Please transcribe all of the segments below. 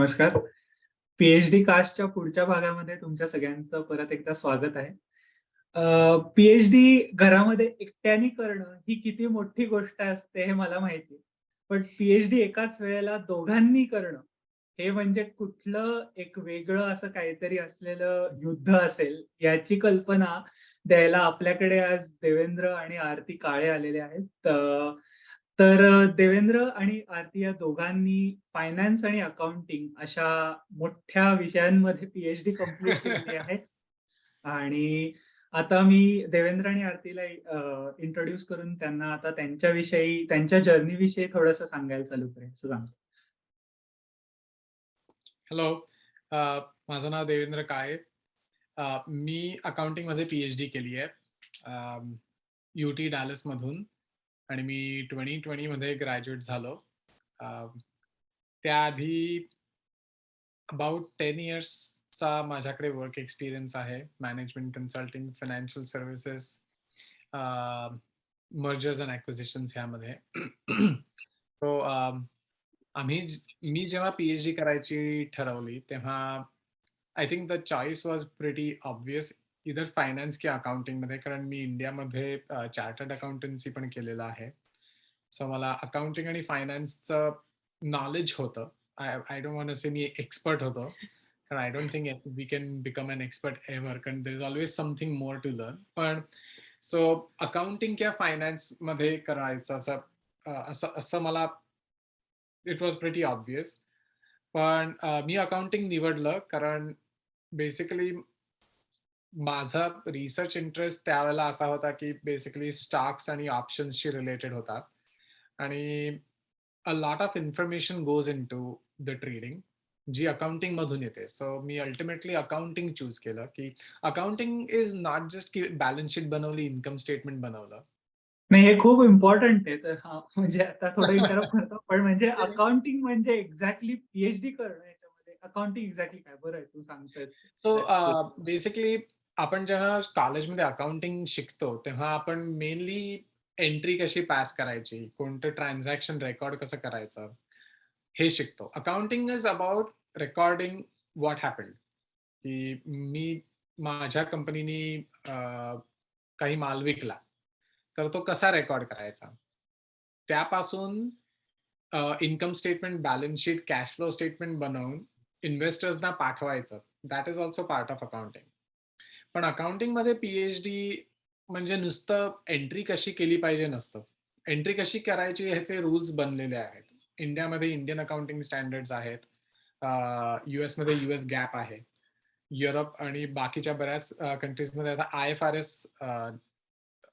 नमस्कार. पीएचडी कास्टच्या पुढच्या भागामध्ये तुमच्या सगळ्यांचं परत एकदा स्वागत आहे. पीएचडी घरामध्ये एकट्याने करणं ही किती मोठी गोष्ट असते हे मला माहिती आहे. पण पीएचडी एकाच वेळेला दोघांनी करणं हे म्हणजे कुठलं एक वेगळं असं काहीतरी असलेलं युद्ध असेल याची कल्पना द्यायला आपल्याकडे आज देवेंद्र आणि आरती काळे आलेले आहेत. देवेंद्र आणि आरती या दोघांनी फायनान्स आणि अकाउंटिंग अशा मोठ्या विषयांमध्ये पीएचडी कंप्लीट केलेली आहे. आणि आता मी देवेंद्र आणि आरतीला इंट्रोड्यूस करून त्यांना आता त्यांच्याविषयी, त्यांच्या जर्नीविषयी थोडंसं सांगायला चालू करायचं सांगतो. हॅलो. माझं नाव देवेंद्र काळे. मी अकाउंटिंगमध्ये पीएचडी केली आहे UT डॅलसमधून आणि मी 2020 मध्ये ग्रॅज्युएट झालो. त्याआधी अबाउट 10 इयर्सचा माझ्याकडे वर्क एक्सपिरियन्स आहे. Management consulting, financial services, mergers and acquisitions ह्यामध्ये. सो मी जेव्हा पीएचडी करायची ठरवली तेव्हा I think the choice was pretty obvious, इधर फायनान्स किंवा अकाउंटिंगमध्ये, कारण मी इंडियामध्ये चार्टर्ड अकाउंटन्सी पण केलेलं आहे. सो मला अकाउंटिंग आणि फायनान्सचं नॉलेज होतं. I don't want to say मी एक्सपर्ट होतो, कारण I don't think we can become an expert ever, कारण there is always something more to learn. पण सो अकाउंटिंग किंवा फायनान्समध्ये करायचं असं मला इट वॉज प्रिटी ऑब्वियस. पण मी अकाउंटिंग निवडलं कारण बेसिकली माझा रिसर्च इंटरेस्ट त्यावेळेला असा होता की बेसिकली स्टॉक्स आणि ऑप्शन्सशी रिलेटेड होता आणि a lot of information goes into the trading जी अकाउंटिंग मधून येते. सो मी अल्टिमेटली अकाउंटिंग चूज केलं की अकाउंटिंग इज नॉट जस्ट की बॅलन्स शीट बनवली, इन्कम स्टेटमेंट बनवलं. नाही, हे खूप इम्पॉर्टंट आहे. तर म्हणजे आता थोडं इंटरप्ट करतो, पण म्हणजे अकाउंटिंग म्हणजे एक्झॅक्टली पीएचडी करणं याच्यामध्ये अकाउंटिंग एक्झॅक्टली काय? बरं आहे तू सांगतोयस. सो बेसिकली आपण जेव्हा कॉलेजमध्ये अकाउंटिंग शिकतो तेव्हा आपण मेनली एंट्री कशी पास करायची, कोणतं ट्रान्झॅक्शन रेकॉर्ड कसं करायचं हे शिकतो. Accounting is about recording what happened, की मी माझ्या कंपनीने काही माल विकला तर तो कसा रेकॉर्ड करायचा, त्यापासून income statement, balance sheet, cash flow statement बनवून इन्व्हेस्टर्सना पाठवायचं. That is also part of accounting. पण अकाउंटिंगमध्ये पीएचडी म्हणजे नुसतं एंट्री कशी केली पाहिजे नसतं. एंट्री कशी करायची ह्याचे रूल्स बनलेले आहेत. इंडियामध्ये इंडियन अकाउंटिंग स्टँडर्ड्स आहेत. यूएसमध्ये यूएस गॅप आहे. युरोप आणि बाकीच्या बऱ्याच कंट्रीजमध्ये आता IFRS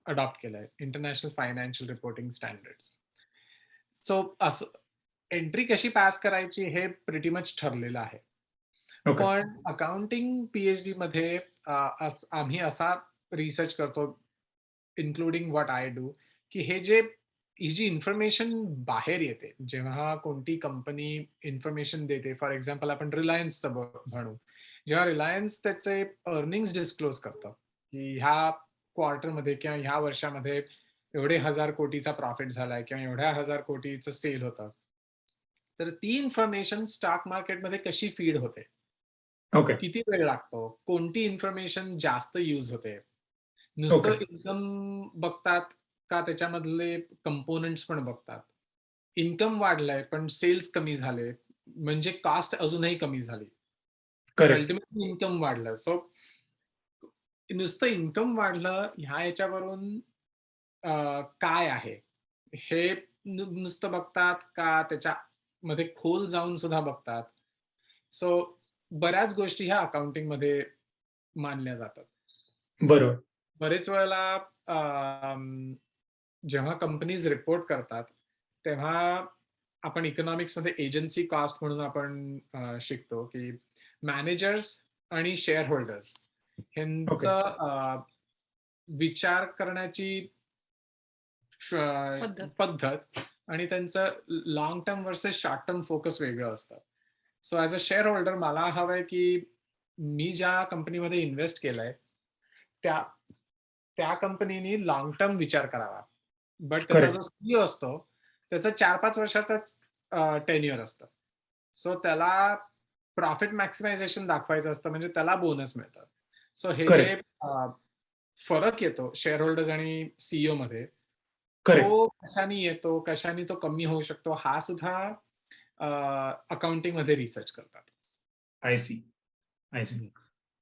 अडॉप्ट केलंय, international financial reporting standards. So असं एंट्री कशी पास करायची हे प्रिटी मच ठरलेलं आहे. ओके. पण अकाउंटिंग पीएचडी मध्ये आम्ही असा रिसर्च करतो, इन्क्लुडिंग व्हॉट आय डू, की ही जी इन्फॉर्मेशन बाहेर येते, जेव्हा कोणती कंपनी इन्फॉर्मेशन देते, फॉर एक्झाम्पल आपण रिलायन्सचं म्हणू, जेव्हा रिलायन्स त्याचे अर्निंग्स डिस्क्लोज करतं की ह्या क्वार्टरमध्ये किंवा ह्या वर्षामध्ये एवढे 1000 कोटीचा प्रॉफिट झालाय किंवा एवढ्या 1000 कोटीचं सेल होतं, तर ती इन्फॉर्मेशन स्टॉक मार्केटमध्ये कशी फीड होते, ओके. किती वेळ लागतो, कोणती इन्फॉर्मेशन जास्त यूज होते, ओके. नुसतं इन्कम बघतात का त्याच्यामधले कंपोनेंट्स पण बघतात. इन्कम वाढलंय पण सेल्स कमी झाले म्हणजे कॉस्ट अजूनही कमी झाली, पण करेक्ट. अल्टिमेटली इन्कम वाढलं. सो नुसतं इन्कम वाढलं ह्या याच्यावरून काय आहे हे नुसतं बघतात का त्याच्यामध्ये खोल जाऊन सुद्धा बघतात. सो बऱ्याच गोष्टी ह्या अकाउंटिंग मध्ये मानल्या जातात. बरोबर. बरेच वेळेला जेव्हा कंपनीज रिपोर्ट करतात तेव्हा आपण इकॉनॉमिक्समध्ये एजन्सी कॉस्ट म्हणून आपण शिकतो की मॅनेजर्स आणि शेअर होल्डर्स ओके. ह्यांचं विचार करण्याची पद्धत आणि त्यांचं long term versus short term focus वेगळं असतं. So as a share holder मला हवंय की मी ज्या कंपनीमध्ये इन्व्हेस्ट केलंय त्या कंपनीने लॉंग टर्म विचार करावा. बट त्याचा जो करेक्ट. सीईओ असतो त्याचं 4-5 वर्षाचाच टेन्युअर असतं. सो त्याला प्रॉफिट मॅक्सिमायझेशन दाखवायचं असतं म्हणजे त्याला बोनस मिळतं. सो हे जे करेक्ट, फरक येतो शेअर होल्डर्स आणि सीईओ मध्ये, करेक्ट. तो कशाने येतो, कशाने तो कमी होऊ शकतो, हा सुद्धा अकाउंटिंग मध्ये रिसर्च करतात. I see, I see.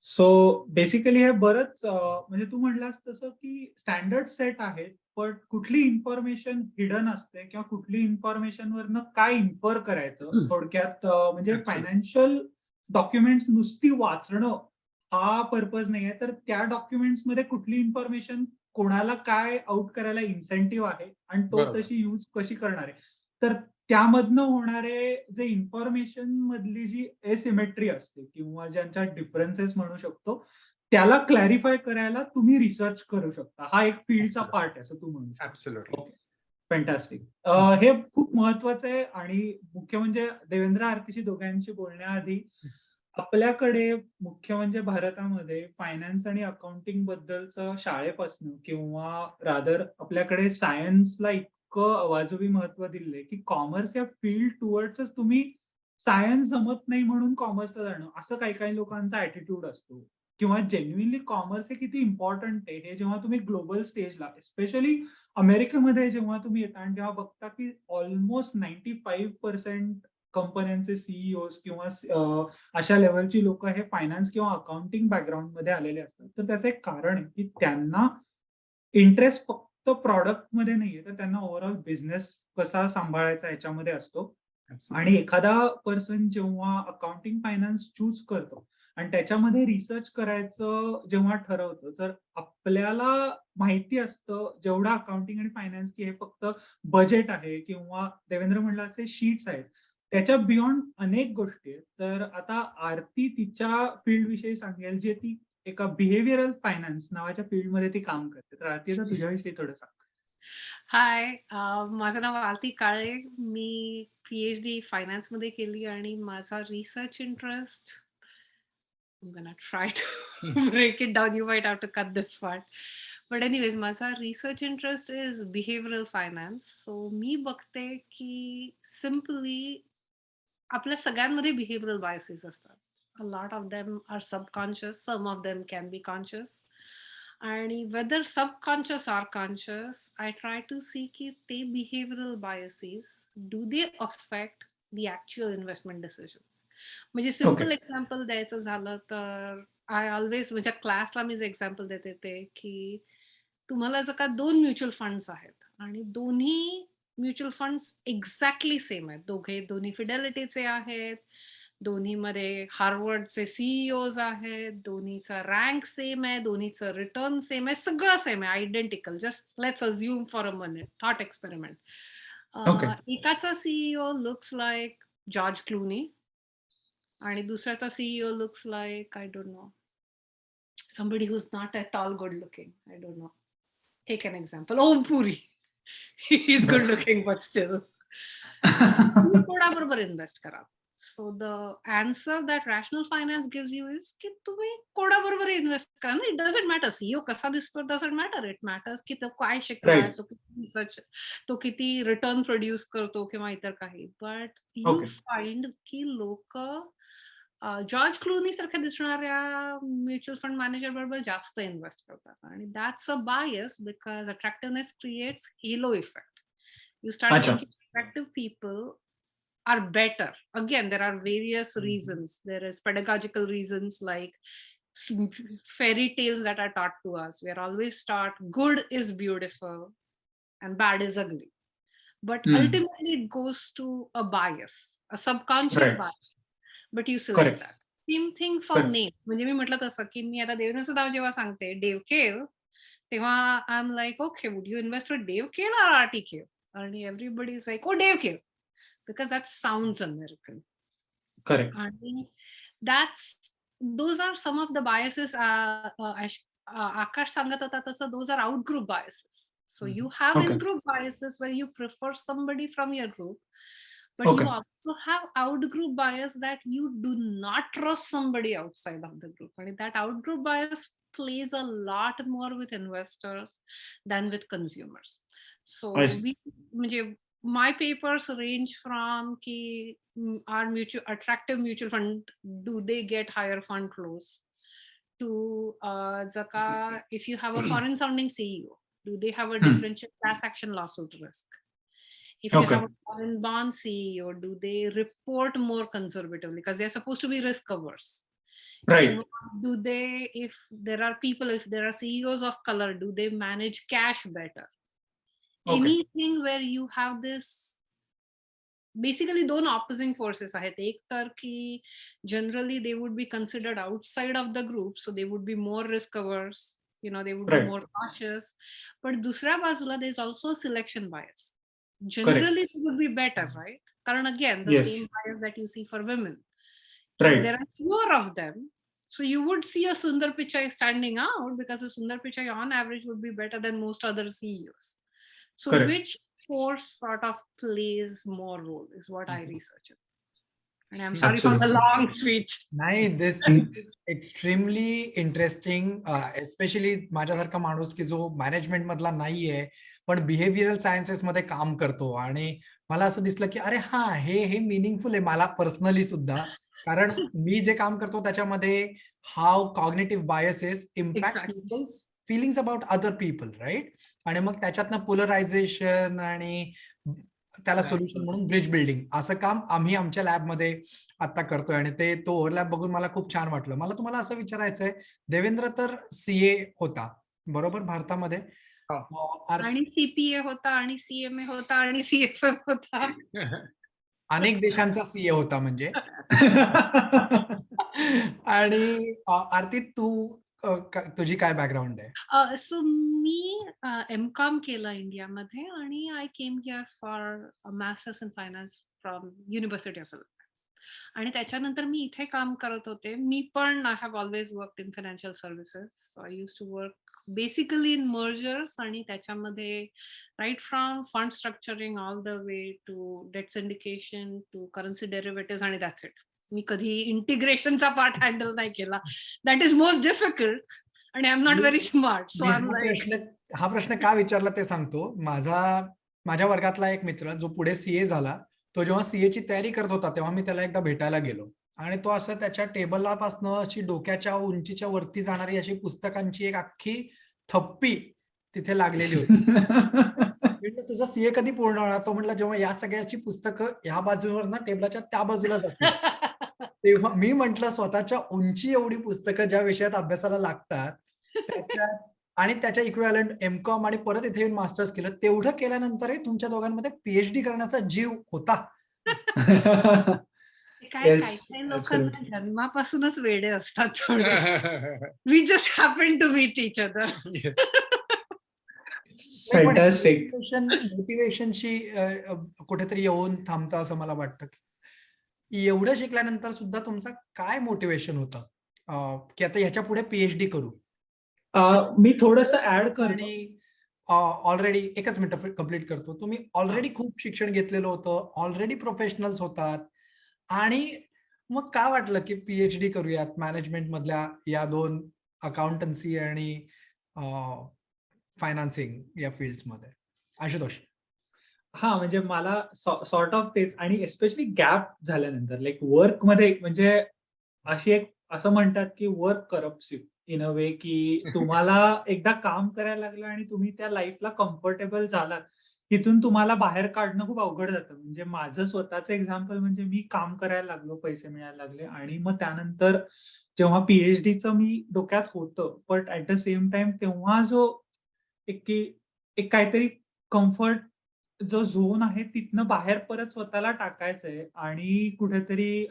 So basically हे बरंच म्हणजे तू म्हणलास तसं की स्टँडर्ड सेट आहेत, पण कुठली इन्फॉर्मेशन हिडन असते किंवा कुठली इन्फॉर्मेशन वरनं काय इन्फर करायचं थोडक्यात म्हणजे ऍब्सोल्युटली. फायनान्शियल डॉक्युमेंट्स नुसती वाचणं हा पर्पज नाहीये, तर त्या डॉक्युमेंट्स मध्ये कुठली इन्फॉर्मेशन कोणाला काय आउट करायला इन्सेंटिव्ह आहे आणि तो बरोबर. तशी यूज कशी करणार आहे. तर त्यामधनं होणारे जे इन्फॉर्मेशन मधली जी एसिमेट्री असते किंवा ज्यांच्या डिफरन्सेस म्हणू शकतो, त्याला क्लॅरिफाय करायला तुम्ही रिसर्च करू शकता. हा एक फील्डचा ऍब्सोल्युटली. पार्ट आहे असं तू म्हणू शकतो. ऍब्सोल्युटली. ओके. फॅन्टास्टिक. हे खूप महत्वाचं आहे आणि मुख्य म्हणजे देवेंद्र आरतीशी दोघांशी बोलण्याआधी आपल्याकडे मुख्य म्हणजे भारतामध्ये फायनान्स आणि अकाउंटिंग बद्दलचं शाळेपासून किंवा रादर आपल्याकडे सायन्सला इतकं अवाजवी महत्व दिलंय की कॉमर्स या फील्ड टुवर्ड्सच तुम्ही सायन्स जमत नाही म्हणून कॉमर्सला जाणं असं काही काही लोकांचा ऍटिट्यूड असतो किंवा जेन्युइनली कॉमर्स हे किती इम्पॉर्टंट आहे हे जेव्हा तुम्ही ग्लोबल स्टेजला स्पेशली अमेरिकेमध्ये जेव्हा तुम्ही येता आणि तेव्हा बघता की ऑलमोस्ट 95% कंपन्यांचे सीईओ किंवा अशा लेवलची लोक हे फायनान्स किंवा अकाउंटिंग बॅकग्राऊंड मध्ये आलेले असतात. तर त्याचं एक कारण आहे की त्यांना इंटरेस्ट फक्त प्रॉडक्ट मध्ये नाहीये, तर त्यांना ओव्हरऑल बिझनेस कसा सांभाळायचा याच्यामध्ये असतो. आणि ऍब्सोल्युटली. एखादा पर्सन जेव्हा अकाउंटिंग फायनान्स चूज करतो आणि त्याच्यामध्ये रिसर्च करायचं जेव्हा ठरवतो, तर आपल्याला माहिती असतं जेवढं अकाउंटिंग आणि फायनान्स की हे फक्त बजेट आहे किंवा देवेंद्र म्हणला असे शीट्स आहेत. त्याच्या बियॉन्ड अनेक गोष्टी आहेत. तर आता आरती तिच्या फील्ड विषयी सांगेल, जे ती एका बिहेव्हिअरल फायनान्स नावाच्या फील्डमध्ये ती काम करते. तर आरती आता तुझ्याविषयी थोडं सांग. हाय, माझं नाव आरती काळे. मी PhD फायनान्समध्ये केली आणि माझा research interest I'm gonna try to break it down. You might have to cut this part. But anyways, माझा research interest is behavioral finance. So मी बघते की simply आपल्या सगळ्यांमध्ये behavioral biases असतात. A lot of them are subconscious, some of them can be conscious. आणि whether subconscious or conscious, I try to see की ते behavioral biases, do they affect the actual investment decisions? म्हणजे okay. Simple example द्यायचं झालं तर I always माझ्या क्लासला मी जे एक्झाम्पल देते ते की तुम्हाला जर का 2 म्युच्युअल फंड्स आहेत आणि दोन्ही म्युच्युअल फंड्स एक्झॅक्टली सेम आहेत. दोन्ही फिडेलिटीचे आहेत. दोन्हीमध्ये हार्वर्डचे सीईओज आहेत. दोन्हीचा रँक सेम आहे. दोन्हीचं रिटर्न सेम आहे. सगळं सेम आहे. Identical. Just let's assume for a minute thought experiment. Okay. एकाचा CEO looks like George Clooney आणि दुसऱ्याचा CEO looks like I don't know somebody who's not at all good looking. I don't know. Take an example. Om Puri. He's good looking, but still. तुम्ही कोणाबरोबर invest करा. So the answer that rational finance gives you is की तुम्ही कोणाबरोबर invest करा ना. It doesn't matter CEO कसा दिसतो, डझंट मॅटर. इट मॅटर्स की तो काय शिकलाय, राइट. तो किती रिसर्च, तो किती रिटर्न प्रोड्यूस करतो किंवा इतर काही. But you okay. फाइंड की लोक जॉर्ज क्लूनी सारख्या दिसणाऱ्या म्युच्युअल फंड मॅनेजर बरोबर जास्त इन्व्हेस्ट करतात आणि that's a bias because attractiveness creates halo effect. You start अच्छा. thinking attractive people are better. Again, there are various reasons. There is pedagogical reasons like fairy tales that are taught to us. We are always taught good is beautiful and bad is ugly. But हम्म. ultimately, it goes to a bias, a subconscious right. bias. But you select correct. that. Same thing for correct. names. म्हणजे मी म्हटलं तसं की मी आता देवेंद्रचं नाव जेव्हा सांगते डेव केल, तेव्हा I am like okay would you invest with डेव केल और आरटी केल? आणि everybody is like oh Dave केल because that sounds American. Correct. आणि that's those are some of the biases. Akash सांगत होता तसं those are out group biases. So you have okay. in-group biases where you prefer somebody from your group, but okay. you also have out-group bias that you do not trust somebody outside of the group. And that out-group bias plays a lot more with investors than with consumers. So I see. we म्हणजे my papers range from ki our attractive mutual fund, do they get higher fund flows, to jaka if you have a foreign sounding CEO, do they have a differential class action lawsuit risk? If you Okay. have a foreign bond CEO, do they report more conservatively because they're supposed to be risk averse? Right. Do they, if there are people, if there are CEOs of color, do they manage cash better? Okay. Anything where you have this basically दोन opposing forces आहेत. एक तर की generally they would be considered outside of the group, so they would be more risk averse, they would be Right. more cautious. But दुसऱ्या बाजूला there is also selection bias. Correct. Generally it would be better, right? कारण again the Yes. same bias that you see for women. Right. There are fewer of them, so you would see a Sundar Pichai standing out because a Sundar Pichai on average would be better than most other CEOs. So Correct. which force sort of plays more role is what I researched. And I'm sorry for the Absolutely. long speech. नाही, दिस And extremely interesting, especially माझ्यासारखा माणूस की जो management मधला नाहीये पण behavioural sciences मध्ये काम करतो, आणि मला असं दिसलं की अरे हा हे मिनिंगफुल आहे मला पर्सनली सुद्धा, कारण मी जे काम करतो त्याच्यामध्ये how cognitive biases impact Exactly. People's feelings about other people, right? आणि मग त्याच्यातनं पोलरायझेशन आणि त्याला सोल्युशन म्हणून ब्रिज बिल्डिंग असं काम आम्ही आमच्या लॅबमध्ये आता करतोय, आणि तो ओव्हरलॅप बघून मला खूप छान वाटलं. मला तुम्हाला असं विचारायचंय, देवेंद्र तर सीए होता बरोबर भारतामध्ये, आणि CPA होता आणि CMA होता आणि CFM होता. अनेक देशांचा सीए होता म्हणजे. आणि आरती तुझी काय बॅकग्राऊंड आहे? सो मी M.Com केलं इंडियामध्ये आणि I came here for masters in finance from university of इलॉय. आणि त्याच्यानंतर मी इथे काम करत होते. मी पण I have always work in financial services. So I use to work basically in mergers, आणि त्याच्यामध्ये right from fund structuring all the way to debt syndication to currency derivative, आणि दॅट्स इट. मी कधी इंटिग्रेशनचा पार्ट हँडल नाही केला. That is most difficult, आणि I am not very smart. So I am like, हा प्रश्न का विचारला ते सांगतो. माझ्या वर्गातला एक मित्र जो पुढे सीए झाला, तो जेव्हा सीए ची तयारी करत होता तेव्हा मी त्याला एकदा भेटायला गेलो, आणि तो असं त्याच्या टेबलापासनं अशी डोक्याच्या उंचीच्या वरती जाणारी अशी पुस्तकांची एक अख्खी थप्पी तिथे लागलेली होती. तुझं सीए कधी पूर्ण होणार? तो म्हटलं जेव्हा या सगळ्याची पुस्तकं या बाजूवर ना टेबलाच्या त्या बाजूला जातील. तेव्हा मी म्हंटल स्वतःच्या उंची एवढी पुस्तकं ज्या विषयात अभ्यासाला लागतात त्याच्यात, आणि त्याच्या इक्विव्हॅलंट M.Com आणि परत इथे येऊन मास्टर्स केलं, तेवढं केल्यानंतरही तुमच्या दोघांमध्ये PhD करण्याचा जीव होता. काय लोकांना जन्मापासूनच वेडे असतात थोडे. We just happen to meet each other. मोटिवेशनशी कुठेतरी येऊन थांबतं असं मला वाटतं. एवढं शिकल्यानंतर सुद्धा तुमचं काय मोटिवेशन होतं की आता ह्याच्या पुढे PhD करू? मी थोडस ऍड करतो. आणि ऑलरेडी एकच मिनिट कंप्लीट करतो. तुम्ही ऑलरेडी खूप शिक्षण घेतलेलं होतं, ऑलरेडी प्रोफेशनल्स होतात, आणि मग का वाटलं की PhD करूयात मॅनेजमेंट मधल्या या दोन, अकाउंटन्सी आणि फायनान्सिंग या फील्ड्स मध्ये? आशुतोष. हा, म्हणजे मला सॉर्ट ऑफ तेच, आणि एस्पेशली गॅप झाल्यानंतर लाईक वर्क मध्ये, म्हणजे अशी एक असं म्हणतात की वर्क करप्ट्स यू इन अ वे, की तुम्हाला एकदा काम करायला लागलं आणि तुम्ही त्या लाईफला कम्फर्टेबल झालात, तिथून तुम्हाला बाहेर काढणं खूप अवघड जातं. म्हणजे माझं स्वतःचं एक्झाम्पल म्हणजे मी काम करायला लागलो, पैसे मिळायला लागले, आणि मग त्यानंतर जेव्हा PhDचं मी डोक्यात होतं, but at the same time तेव्हा जो एक काहीतरी कम्फर्ट जो झोन आहे तिथनं बाहेर परत स्वतःला टाकायचंय, आणि कुठेतरी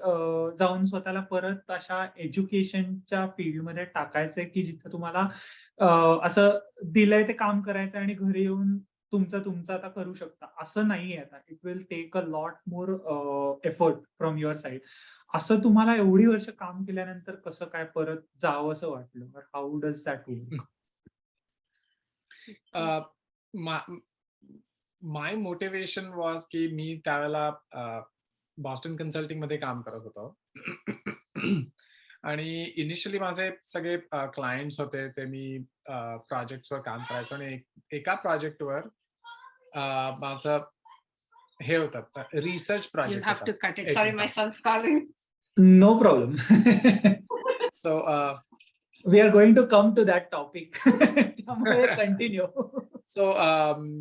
जाऊन स्वतःला परत अशा एज्युकेशनच्या फील्डमध्ये टाकायचंय की जिथं तुम्हाला असं दिलंय ते काम करायचं आणि घरी येऊन तुमचं आता करू शकता, असं नाहीये. आता it will take a lot more effort from your side. असं तुम्हाला एवढी वर्ष काम केल्यानंतर कसं काय परत जावं असं वाटलं? How does that work? My motivation was की मी त्यावेळेला बॉस्टन कन्सल्टिंग मध्ये काम करत होतो. आणि इनिशियली माझे सगळे क्लायंट्स होते ते मी प्रोजेक्ट्सवर काम करायचो, आणि एका प्रोजेक्टवर माझं हे होतं research You'll project have to होता. cut it. Sorry, my son's calling. No problem. So we are going to come to that topic. त्यामुळे कंटिन्यू. सो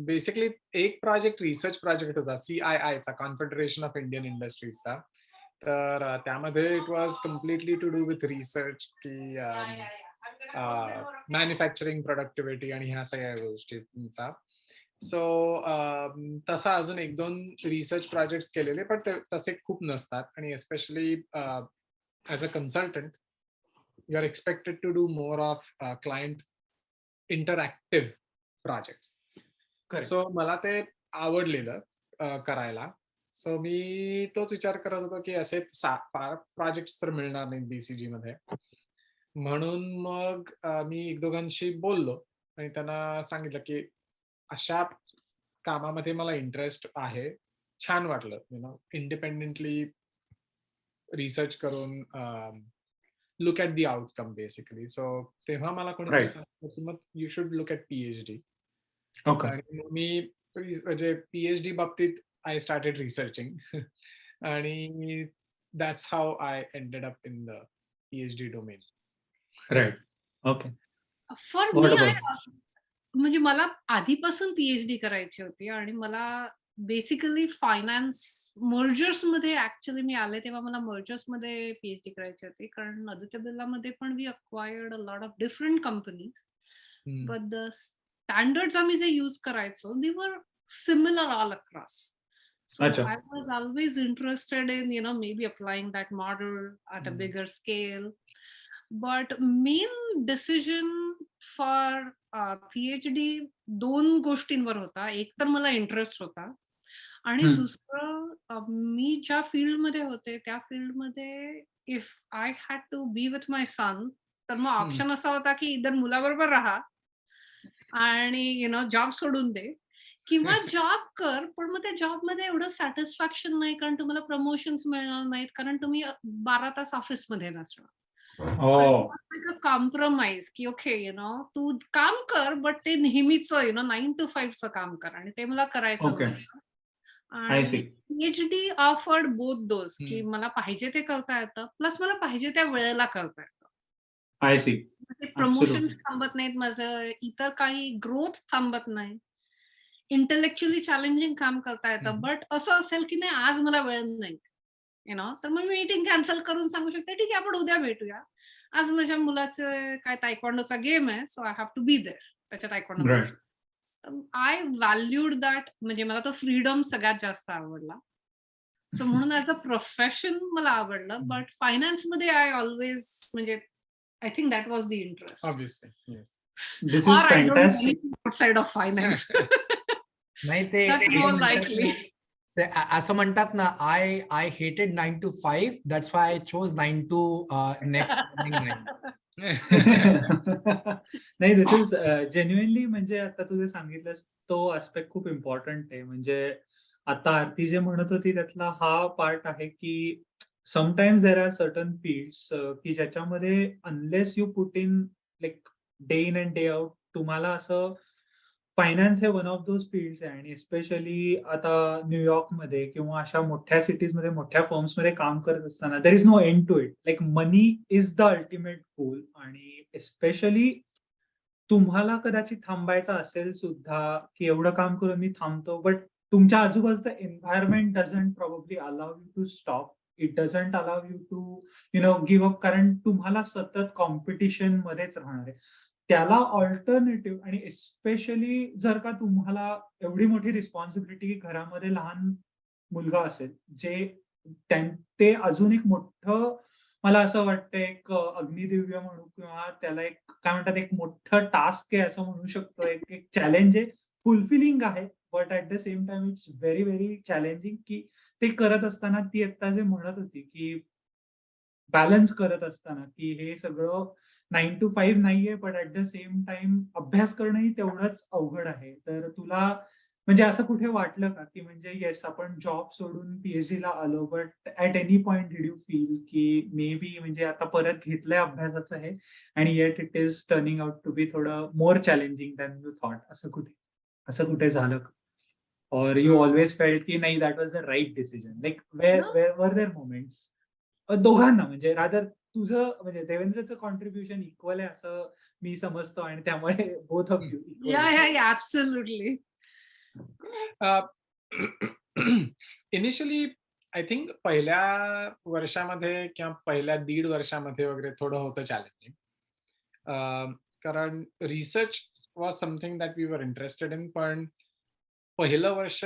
बेसिकली एक प्रोजेक्ट रिसर्च प्रोजेक्ट होता CII चा, कॉन्फेडरेशन ऑफ इंडियन इंडस्ट्रीजचा. तर त्यामध्ये it was completely to do with research की manufacturing productivity आणि ह्या सगळ्या गोष्टींचा. सो तसा अजून 1-2 रिसर्च प्रोजेक्ट्स केलेले, पण तसे खूप नसतात. आणि especially as a consultant you are expected to do more of client interactive projects. Correct. So मला ते आवडलेलं करायला. सो मी तोच विचार करत होतो की असे फार प्रोजेक्ट्स तर मिळणार नाहीत BCG मध्ये. म्हणून मग मी 1-2घांशी बोललो आणि त्यांना सांगितलं की अशा कामामध्ये मला इंटरेस्ट आहे. छान वाटलं इंडिपेंडेंटली रिसर्च करून look at the outcome basically. So तेव्हा मला कोणीतरी Right. सांगितलं की मग you should look at PhD. Okay. आणि मग मी म्हणजे PhD बाबतीत आय स्टार्टेड रिसर्चिंग आणि that's how I ended up in the PhD domain. Right. Okay. For What मी about? म्हणजे मला आधीपासून PhD करायची होती आणि मला बेसिकली फायनान्स मर्जर्समध्ये ऍक्च्युअली मी आले तेव्हा मला मर्जर्समध्ये PhD करायची होती. कारण आदित्य बिर्लामध्ये पण we acquired a lot of different companies, but the standards आम्ही जे यूज करायचो they were similar all across. So अच्छा. I was always interested in, maybe applying that model at a bigger scale. But main decision for PhD 2 गोष्टींवर होता. एक तर मला interest होता आणि दुसरं मी ज्या फील्डमध्ये होते त्या फील्डमध्ये if I had to be with my son, तर मग ऑप्शन असा होता की इधर मुलाबरोबर राहा आणि जॉब सोडून दे किंवा जॉब कर, पण मग त्या जॉबमध्ये एवढं सॅटिस्फॅक्शन नाही कारण तुम्हाला प्रमोशन्स मिळणार नाहीत कारण तुम्ही 12 तास ऑफिसमध्ये नसणार. कॉम्प्रोमाइज की ओके तू काम कर बट ते नेहमीचं 9 to 5चं काम कर आणि ते मला करायचं Okay. नव्हतं. I आणि see. PhD offered both those की मला पाहिजे ते करता येतं प्लस मला पाहिजे त्या वेळेला करता येतं. I C. ते प्रमोशन्स थांबत नाहीत, माझं इतर काही ग्रोथ थांबत नाही. इंटेलेक्च्युअली चॅलेंजिंग काम करता येतं, बट असं असेल की नाही आज मला वेळ नाही तर मग मी मीटिंग कॅन्सल करून सांगू शकते ठीक आहे आपण उद्या भेटूया. आज माझ्या मुलाचं काय तायक्वांडोचा गेम आहे, so I have to be there त्याच्या taekwondo Right. Match. I valued that, म्हणजे मला तो फ्रीडम सगळ्यात जास्त आवडला. सो म्हणून ऍज अ प्रोफेशन मला आवडलं, बट फायनान्समध्ये आय ऑलवेज म्हणजे I think that was the interest. Obviously. Yes. This is Or I don't know fantastic. anything outside of finance. नाही ते That's ते more म्हणतात likely. ना, ते असं म्हणतात ना, आय हेटेड 9 to 5, that's why I chose 9 to next morning 9. नाही, दिस इज जेन्युइनली म्हणजे आता तू जे सांगितलंस तो आस्पेक्ट खूप इम्पॉर्टंट आहे. म्हणजे आता आरती जे म्हणत होती त्यातला हा पार्ट आहे की sometimes there are certain fields की ज्याच्यामध्ये unless you put in like day in and day out तुम्हाला असं फायनान्स हे वन ऑफ दोज फील्ड्स आहे. आणि स्पेशली आता न्यूयॉर्कमध्ये किंवा अशा मोठ्या सिटीजमध्ये मोठ्या फर्म्समध्ये काम करत असताना there is no end to it. Like money is the ultimate goal. आणि स्पेशली तुम्हाला कदाचित थांबायचं असेल सुद्धा की एवढं काम करून मी थांबतो, बट तुमच्या आजूबाजूचं environment doesn't probably allow you to stop. It doesn't allow you to give up, कारण तुम्हाला सतत कॉम्पिटिशन मध्येच राहणार आहे. त्याला ऑल्टरनेटिव्ह, आणि स्पेशली जर का तुम्हाला एवढी मोठी रिस्पॉन्सिबिलिटी की घरामध्ये लहान मुलगा असेल जे ते अजून एक मोठं, मला असं वाटतं एक अग्निदिव्य म्हणू किंवा त्याला एक काय म्हणतात एक मोठं टास्क आहे असं म्हणू शकतो. एक चॅलेंज आहे, फुलफिलिंग आहे, but at the same time it's very very challenging. की ते करत असताना ती आता जे म्हणत होती की बॅलन्स करत असताना की हे सगळं 9 to 5 नाहीये, but at the same time अभ्यास करणंही तेवढंच अवघड आहे. तर तुला म्हणजे असं कुठे वाटलं का की म्हणजे येस आपण जॉब सोडून PhD ला आलो, but at any point did you feel की मे बी म्हणजे आता परत घेतलंय अभ्यासाचं हे आणि yet it is turning out to be थोडं more challenging than you thought, असं कुठे झालं का? or you always felt की नाही that was the right decision? Like No. where were there moments? दोघांना म्हणजे रादर तुझं म्हणजे देवेंद्रचं कॉन्ट्रीब्युशन इक्वल आहे असं मी समजतो आणि त्यामुळे both of you Yeah, absolutely. Initially I think पहिल्या वर्षामध्ये किंवा पहिल्या 1.5 वर्षामध्ये वगैरे थोडं होतं चॅलेंजिंग. कारण research was something that we were interested in, पण पहिलं वर्ष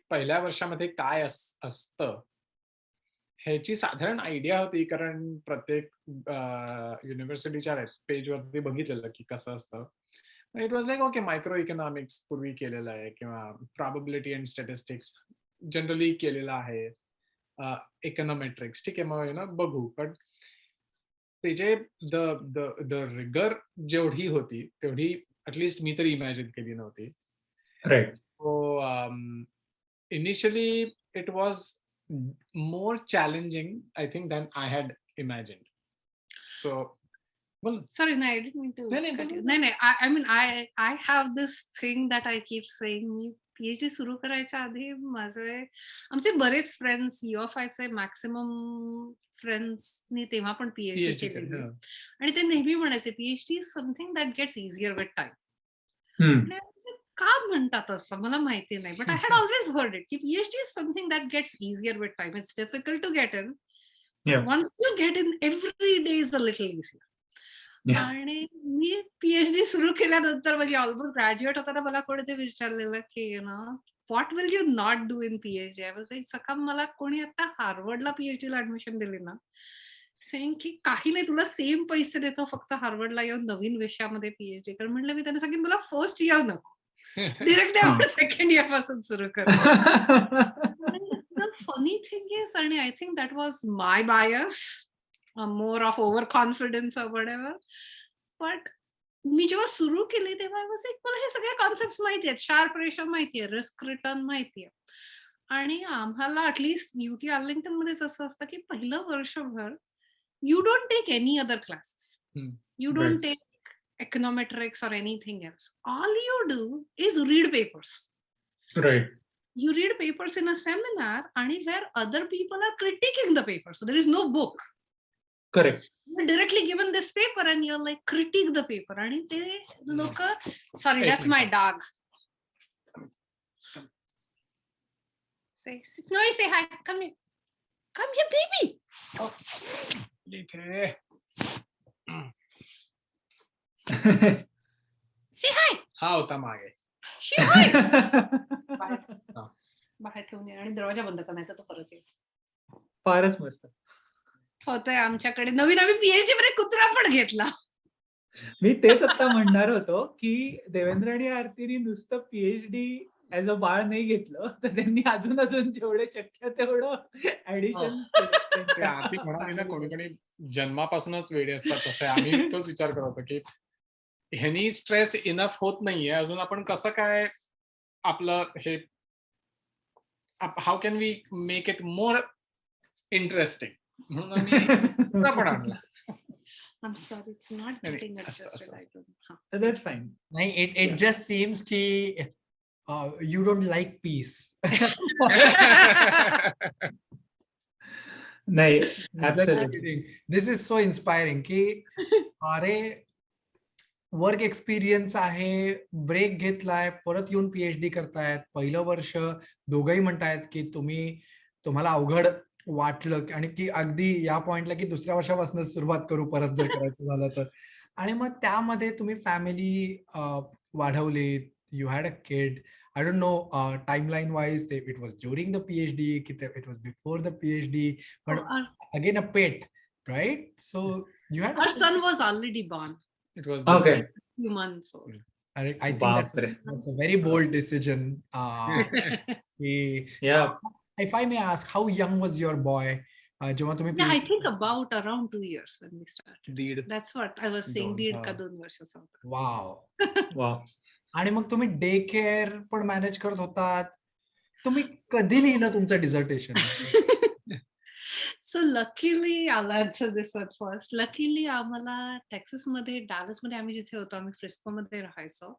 पहिल्या वर्षामध्ये काय असतं ह्याची साधारण आयडिया होती, कारण प्रत्येक युनिव्हर्सिटीच्या पेजवरती बघितलेलं की कसं असतं. It was like okay, micro economics पूर्वी केलेलं आहे किंवा प्रोबॅबिलिटी अँड स्टॅटिस्टिक्स जनरली केलेलं आहे, इकॉनॉमेट्रिक्स ठीक आहे, मग बघू. पण ते जे द रिगर जेवढी होती तेवढी ॲटलिस्ट मी तरी इमॅजिन केली नव्हती. Right. So initially it was more challenging, I think, than I had imagined. So, well, Sorry, no, I didn't mean to No, no, cut no, you. no. No, I mean, I have this thing that I keep saying. Me PhD सुरू करायच्या आधी आमचे बरेच friends UFIचे maximum फ्रेंड्सनी तेव्हा पण PhD PhD केलेली. केलं, आणि ते नेहमी म्हणायचे PhD is something that gets easier with time. हम्म. का म्हणतात असं मला माहिती नाही, but I had always heard it की PhD is something that gets easier with time. It's difficult to get in. Yeah. Once you get in, every day is a little easier. Yeah. आणि मी PhD सुरू केल्यानंतर म्हणजे almost graduate होताना मला कोणी ते विचारलेलं की what will you not do in PhD? I was like, सकाळ मला कोणी आता हार्वर्डला PhD ला ऍडमिशन दिली ना, सेम की काही नाही, तुला सेम पैसे देतो, फक्त हार्वर्डला येऊन नवीन विषयामध्ये PhD कर. म्हटलं मी त्यांना सांगेन तुला फर्स्ट इयर नको, डिरेक्टली आपण सेकंड इयर पासून सुरू करू. The funny thing is, and I think that was my bias, more of overconfidence or whatever. But मी जेव्हा सुरू केली तेव्हा मला हे सगळे कॉन्सेप्ट माहिती आहेत, शार्प रेशो माहितीये, रिस्क रिटर्न माहितीये. आणि आम्हाला ऍटलीस्ट UT आर्लिंग्टन मध्येच असं असतं की पहिलं वर्षभर you don't take any other classes. You don't take econometrics or anything else. All you do is read papers. Right. You read papers in a seminar and where other people are critiquing the paper. So there is no book. Correct. You're directly given this paper and you're like, critique the paper. And they look, sorry, that's my dog. No, you say hi. Come here. Come here, baby. Oh. Say hi. हा होता मागे. Say hi. बाहेर ठेवून ये आणि दरवाजा बंद कर, नाही तर तो परत येईल. फारच मस्त होतंय आमच्याकडे नवीन. आम्ही PhD मध्ये कुत्रा पण घेतला. मी तेच आता म्हणणार होतो की देवेंद्र आणि आरतीने नुसतं PhD ऍज अ बाळ नाही घेतलं, तर त्यांनी अजून जेवढे शक्य तेवढं ऍडिशन आरती म्हणाली ना, कोणी जन्मापासूनच वेडे असतात तसे. आम्ही तोच विचार करत होतो की ह्यानी स्ट्रेस इनफ होत नाहीये, अजून आपण कसं काय आपलं हे, how can we make it more interesting, म्हणून आम्ही पण आणला. I'm sorry, it's not getting adjusted. I don't know. That's fine. नाही, it just seems की you don't like peace. नाही, Just absolutely. kidding. This is so inspiring की अरे work experience आहे, ब्रेक घेतलाय, परत येऊन PhD करतायत. पहिलं वर्ष दोघंही म्हणतायत की तुम्हाला अवघड वाटलं आणि की अगदी या पॉइंटला की दुसऱ्या वर्षापासून सुरुवात करू परत जर करायचं झालं तर. आणि मग त्यामध्ये तुम्ही फॅमिली वाढवली, you had a kid. I don't know timeline wise it was during the PhD, it was before the PhD, but again a pet, right? So you had Our son was already born. It was Okay. A few months old. I think that's a very bold decision. Yeah. If I may ask, how young was your boy? जेव्हा तुम्ही Yeah, I think about around 2 years when we started. दीड. That's what I was saying. 1.5 वर्षाचा होता. Wow. Wow. आणि मग तुम्ही day care पण manage करत होतात. तुम्ही कधी लिहिलं तुमचं dissertation? So luckily, I'll answer this one first. Luckily, आम्हाला टेक्सासमध्ये, डॅलसमध्ये आम्ही जिथे होतो, आम्ही फ्रिस्कोमध्ये राहायचो.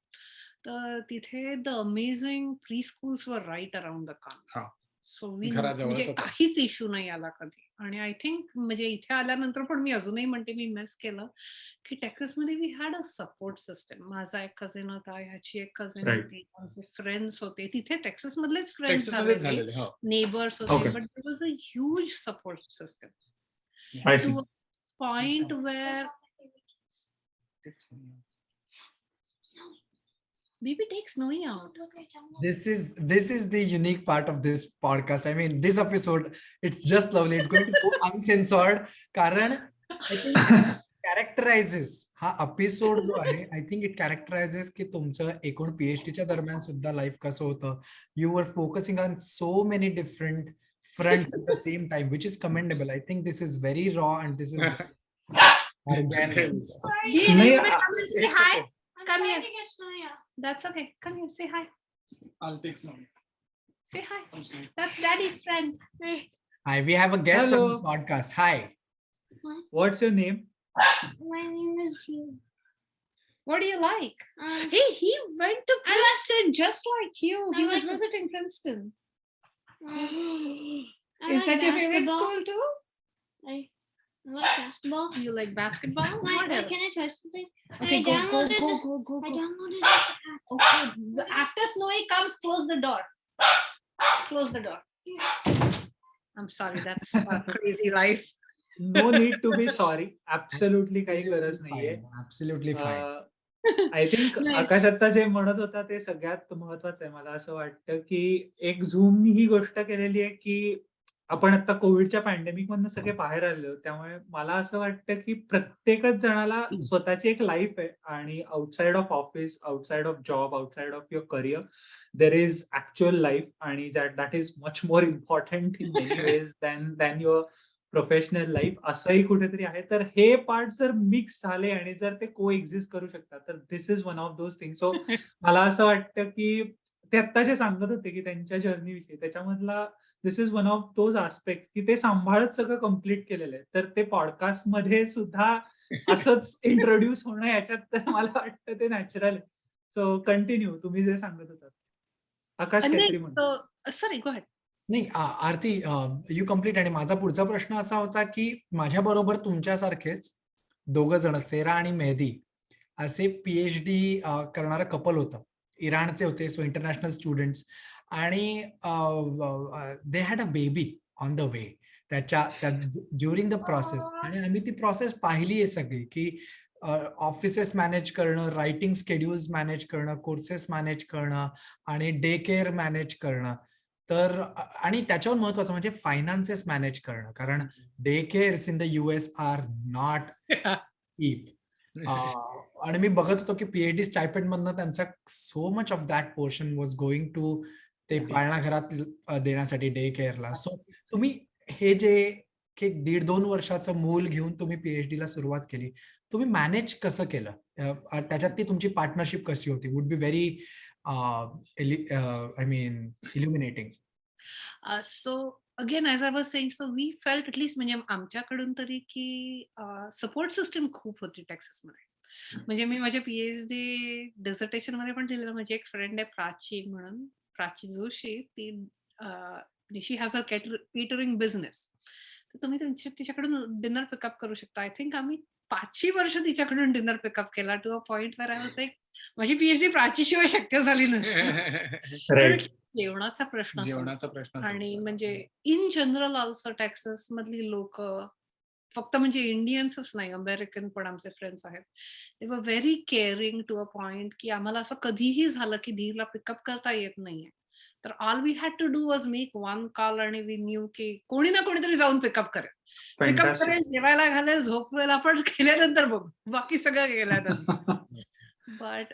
तर तिथे the amazing preschools were right around the हा. कॉर्नर. सो मी घराजवळच म्हणजे होतं. काहीच इश्यू नाही आला कधी. आणि आय थिंक म्हणजे इथे आल्यानंतर पण मी अजूनही म्हणते मी मिस केलं की टेक्सासमध्ये we had a support system. माझा एक कझिन होता, ह्याची एक कझिन Right. होती, आमचे फ्रेंड्स होते तिथे, टेक्सास मधलेच फ्रेंड्स टेक्सासमध्येच झालेले, झालेले. हो. नेबर्स होते, Okay. But there was a huge support system I see. to a point where baby takes Snowy out. This is the unique part of this podcast. I mean, this episode, it's just lovely. It's going to go uncensored. कारण I think characterizes हा episode जो आहे, I think it characterizes की तुमचं एकूण PhDच्या दरम्यान सुद्धा life कसं होतं. You were focusing on so many different fronts at the same time, which is commendable. I think this is very raw and this is organic. Baby, No, you may yeah, come and say it's hi. okay. Come here. That's okay. Come here. Say hi. I'll take some. Say hi. That's Daddy's friend. Hi, we have a guest on Hello. the podcast. Hi. What's your name? My name is Jim. What do you like? Um, Hey, he went to I like- Princeton just like you. He I was like it. visiting Princeton. I Is like that your favorite basketball. school too? I like basketball. You like basketball? What else? Can I try something? Okay, I go, downloaded go, it. go, go, I go. downloaded this app. Okay. After Snowy comes, close the door. Close the door. I'm sorry, that's a crazy life. No need to be sorry. Absolutely काही गरज नाहीये. Fine. Absolutely fine. I think Nice. आकाश आता जे म्हणत होता ते सगळ्यात महत्वाचं आहे. मला असं वाटतं की एक झूम ही गोष्ट केलेली आहे की आपण आता कोविडच्या पॅन्डेमिक मधनं सगळे बाहेर आलेलो. त्यामुळे मला असं वाटतं की प्रत्येकच जणाला स्वतःची एक लाईफ आहे आणि outside of office, outside of job, outside of your career there is actual life आणि that is much more important in many ways than your professional life असंही कुठेतरी आहे. तर हे पार्ट जर मिक्स झाले आणि जर ते को एक्झिस्ट करू शकतात तर this is one of those thing. So मला असं वाटतं की ते आत्ता जे सांगत होते की त्यांच्या जर्नी विषयी त्याच्यामधला this is one of those aspect की ते सांभाळत सगळं कम्प्लीट केलेलं आहे. तर ते पॉडकास्ट मध्ये सुद्धा असंच इंट्रोड्यूस होणं याच्यात तर मला वाटतं ते नॅचरल आहे. सो कंटिन्यू तुम्ही जे सांगत होतात. आकाश And काहीतरी this, म्हणतो. sorry, go ahead. नाही आरती, यू कम्प्लीट. आणि माझा पुढचा प्रश्न असा होता की माझ्या बरोबर तुमच्यासारखेच दोघं जण, सेरा आणि मेहदी, असे PhD करणारं कपल होतं. इराणचे होते, सो इंटरनॅशनल स्टुडंट्स. आणि they had a baby on the way त्याच्या ड्युरिंग द प्रोसेस. आणि आम्ही ती प्रोसेस पाहिली आहे सगळी की ऑफिसेस मॅनेज करणं, रायटिंग शेड्यूल्स मॅनेज करणं, कोर्सेस मॅनेज करणं आणि डे केअर मॅनेज करणं. तर आणि त्याच्यावर महत्वाचं म्हणजे फायनान्सेस मॅनेज करणं, कारण day cares in the US are not cheap. आणि मी बघत होतो की PhD स्टायपेंड मधनं त्यांचा so much of that portion was going to ते पाळणा घरात देण्यासाठी डे केअरला. सो तुम्ही हे जे 1.5-2 वर्षाचं मूल घेऊन तुम्ही PhD ला सुरुवात केली, तुम्ही मॅनेज कसं केलं? त्याच्यात ती तुमची पार्टनरशिप कशी होती? Would be very I mean, illuminating. So again, as I was saying, so we felt at least म्हणजे आमच्याकडून तरी की सपोर्ट सिस्टम खूप होती टेक्सासमध्ये. म्हणजे मी माझ्या PhD डिसर्टेशन मध्ये पण लिहिलेलं. माझी एक फ्रेंड आहे प्राची म्हणून, प्राची जोशी. ती शी हॅज अ केटरिंग बिझनेस. तर तुम्ही तिच्याकडून डिनर पिकअप करू शकता. आय थिंक आम्ही 5 वर्ष तिच्याकडून डिनर पिकअप केला to a point where I was like माझी PhD प्राचीशिवाय शक्य झाली नसती. राईट. जेवणाचा प्रश्न जेवणाचा प्रश्न आणि संपला. म्हणजे इन जनरल ऑल्सो टेक्सास मधली लोक फक्त म्हणजे इंडियन्सच नाही, अमेरिकन पण आमचे फ्रेंड्स आहेत. They were very caring to a point की आम्हाला असं कधीही झालं की धीरला पिकअप करता येत नाहीये तर all we had to do was make one call आणि वी न्यू की कोणी ना कोणीतरी जाऊन पिकअप करेल, फॅन्टास्टिक. जेवायला घालेल, झोपवेल, आपण केल्यानंतर बघू, बाकी सगळं केल्यानंतर. बट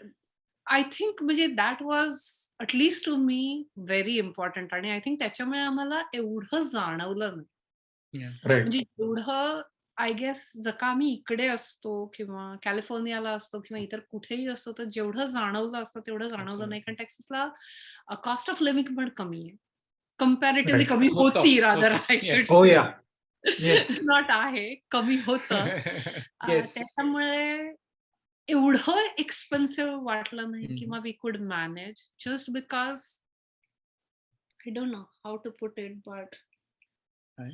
आय थिंक म्हणजे that was at least to me very important. आणि आय थिंक त्याच्यामुळे आम्हाला एवढं जाणवलं नाही. राईट. म्हणजे एवढं आय गेस जर का आम्ही इकडे असतो किंवा कॅलिफोर्नियाला असतो किंवा इतर कुठेही असतो तर जेवढं जाणवलं असतं तेवढं जाणवलं नाही. कारण टेक्सासला कॉस्ट ऑफ लिव्हिंग पण कमी आहे, कम्पॅरेटिव्हली Right. कमी होतं, होती रादर. होतं. Yes. हो या. Yes. नॉट आहे, कमी होतं. Yes. त्याच्यामुळे एवढं एक्सपेन्सिव्ह वाटलं नाही हम्म. किंवा we could manage just because I don't know how to put it but काय?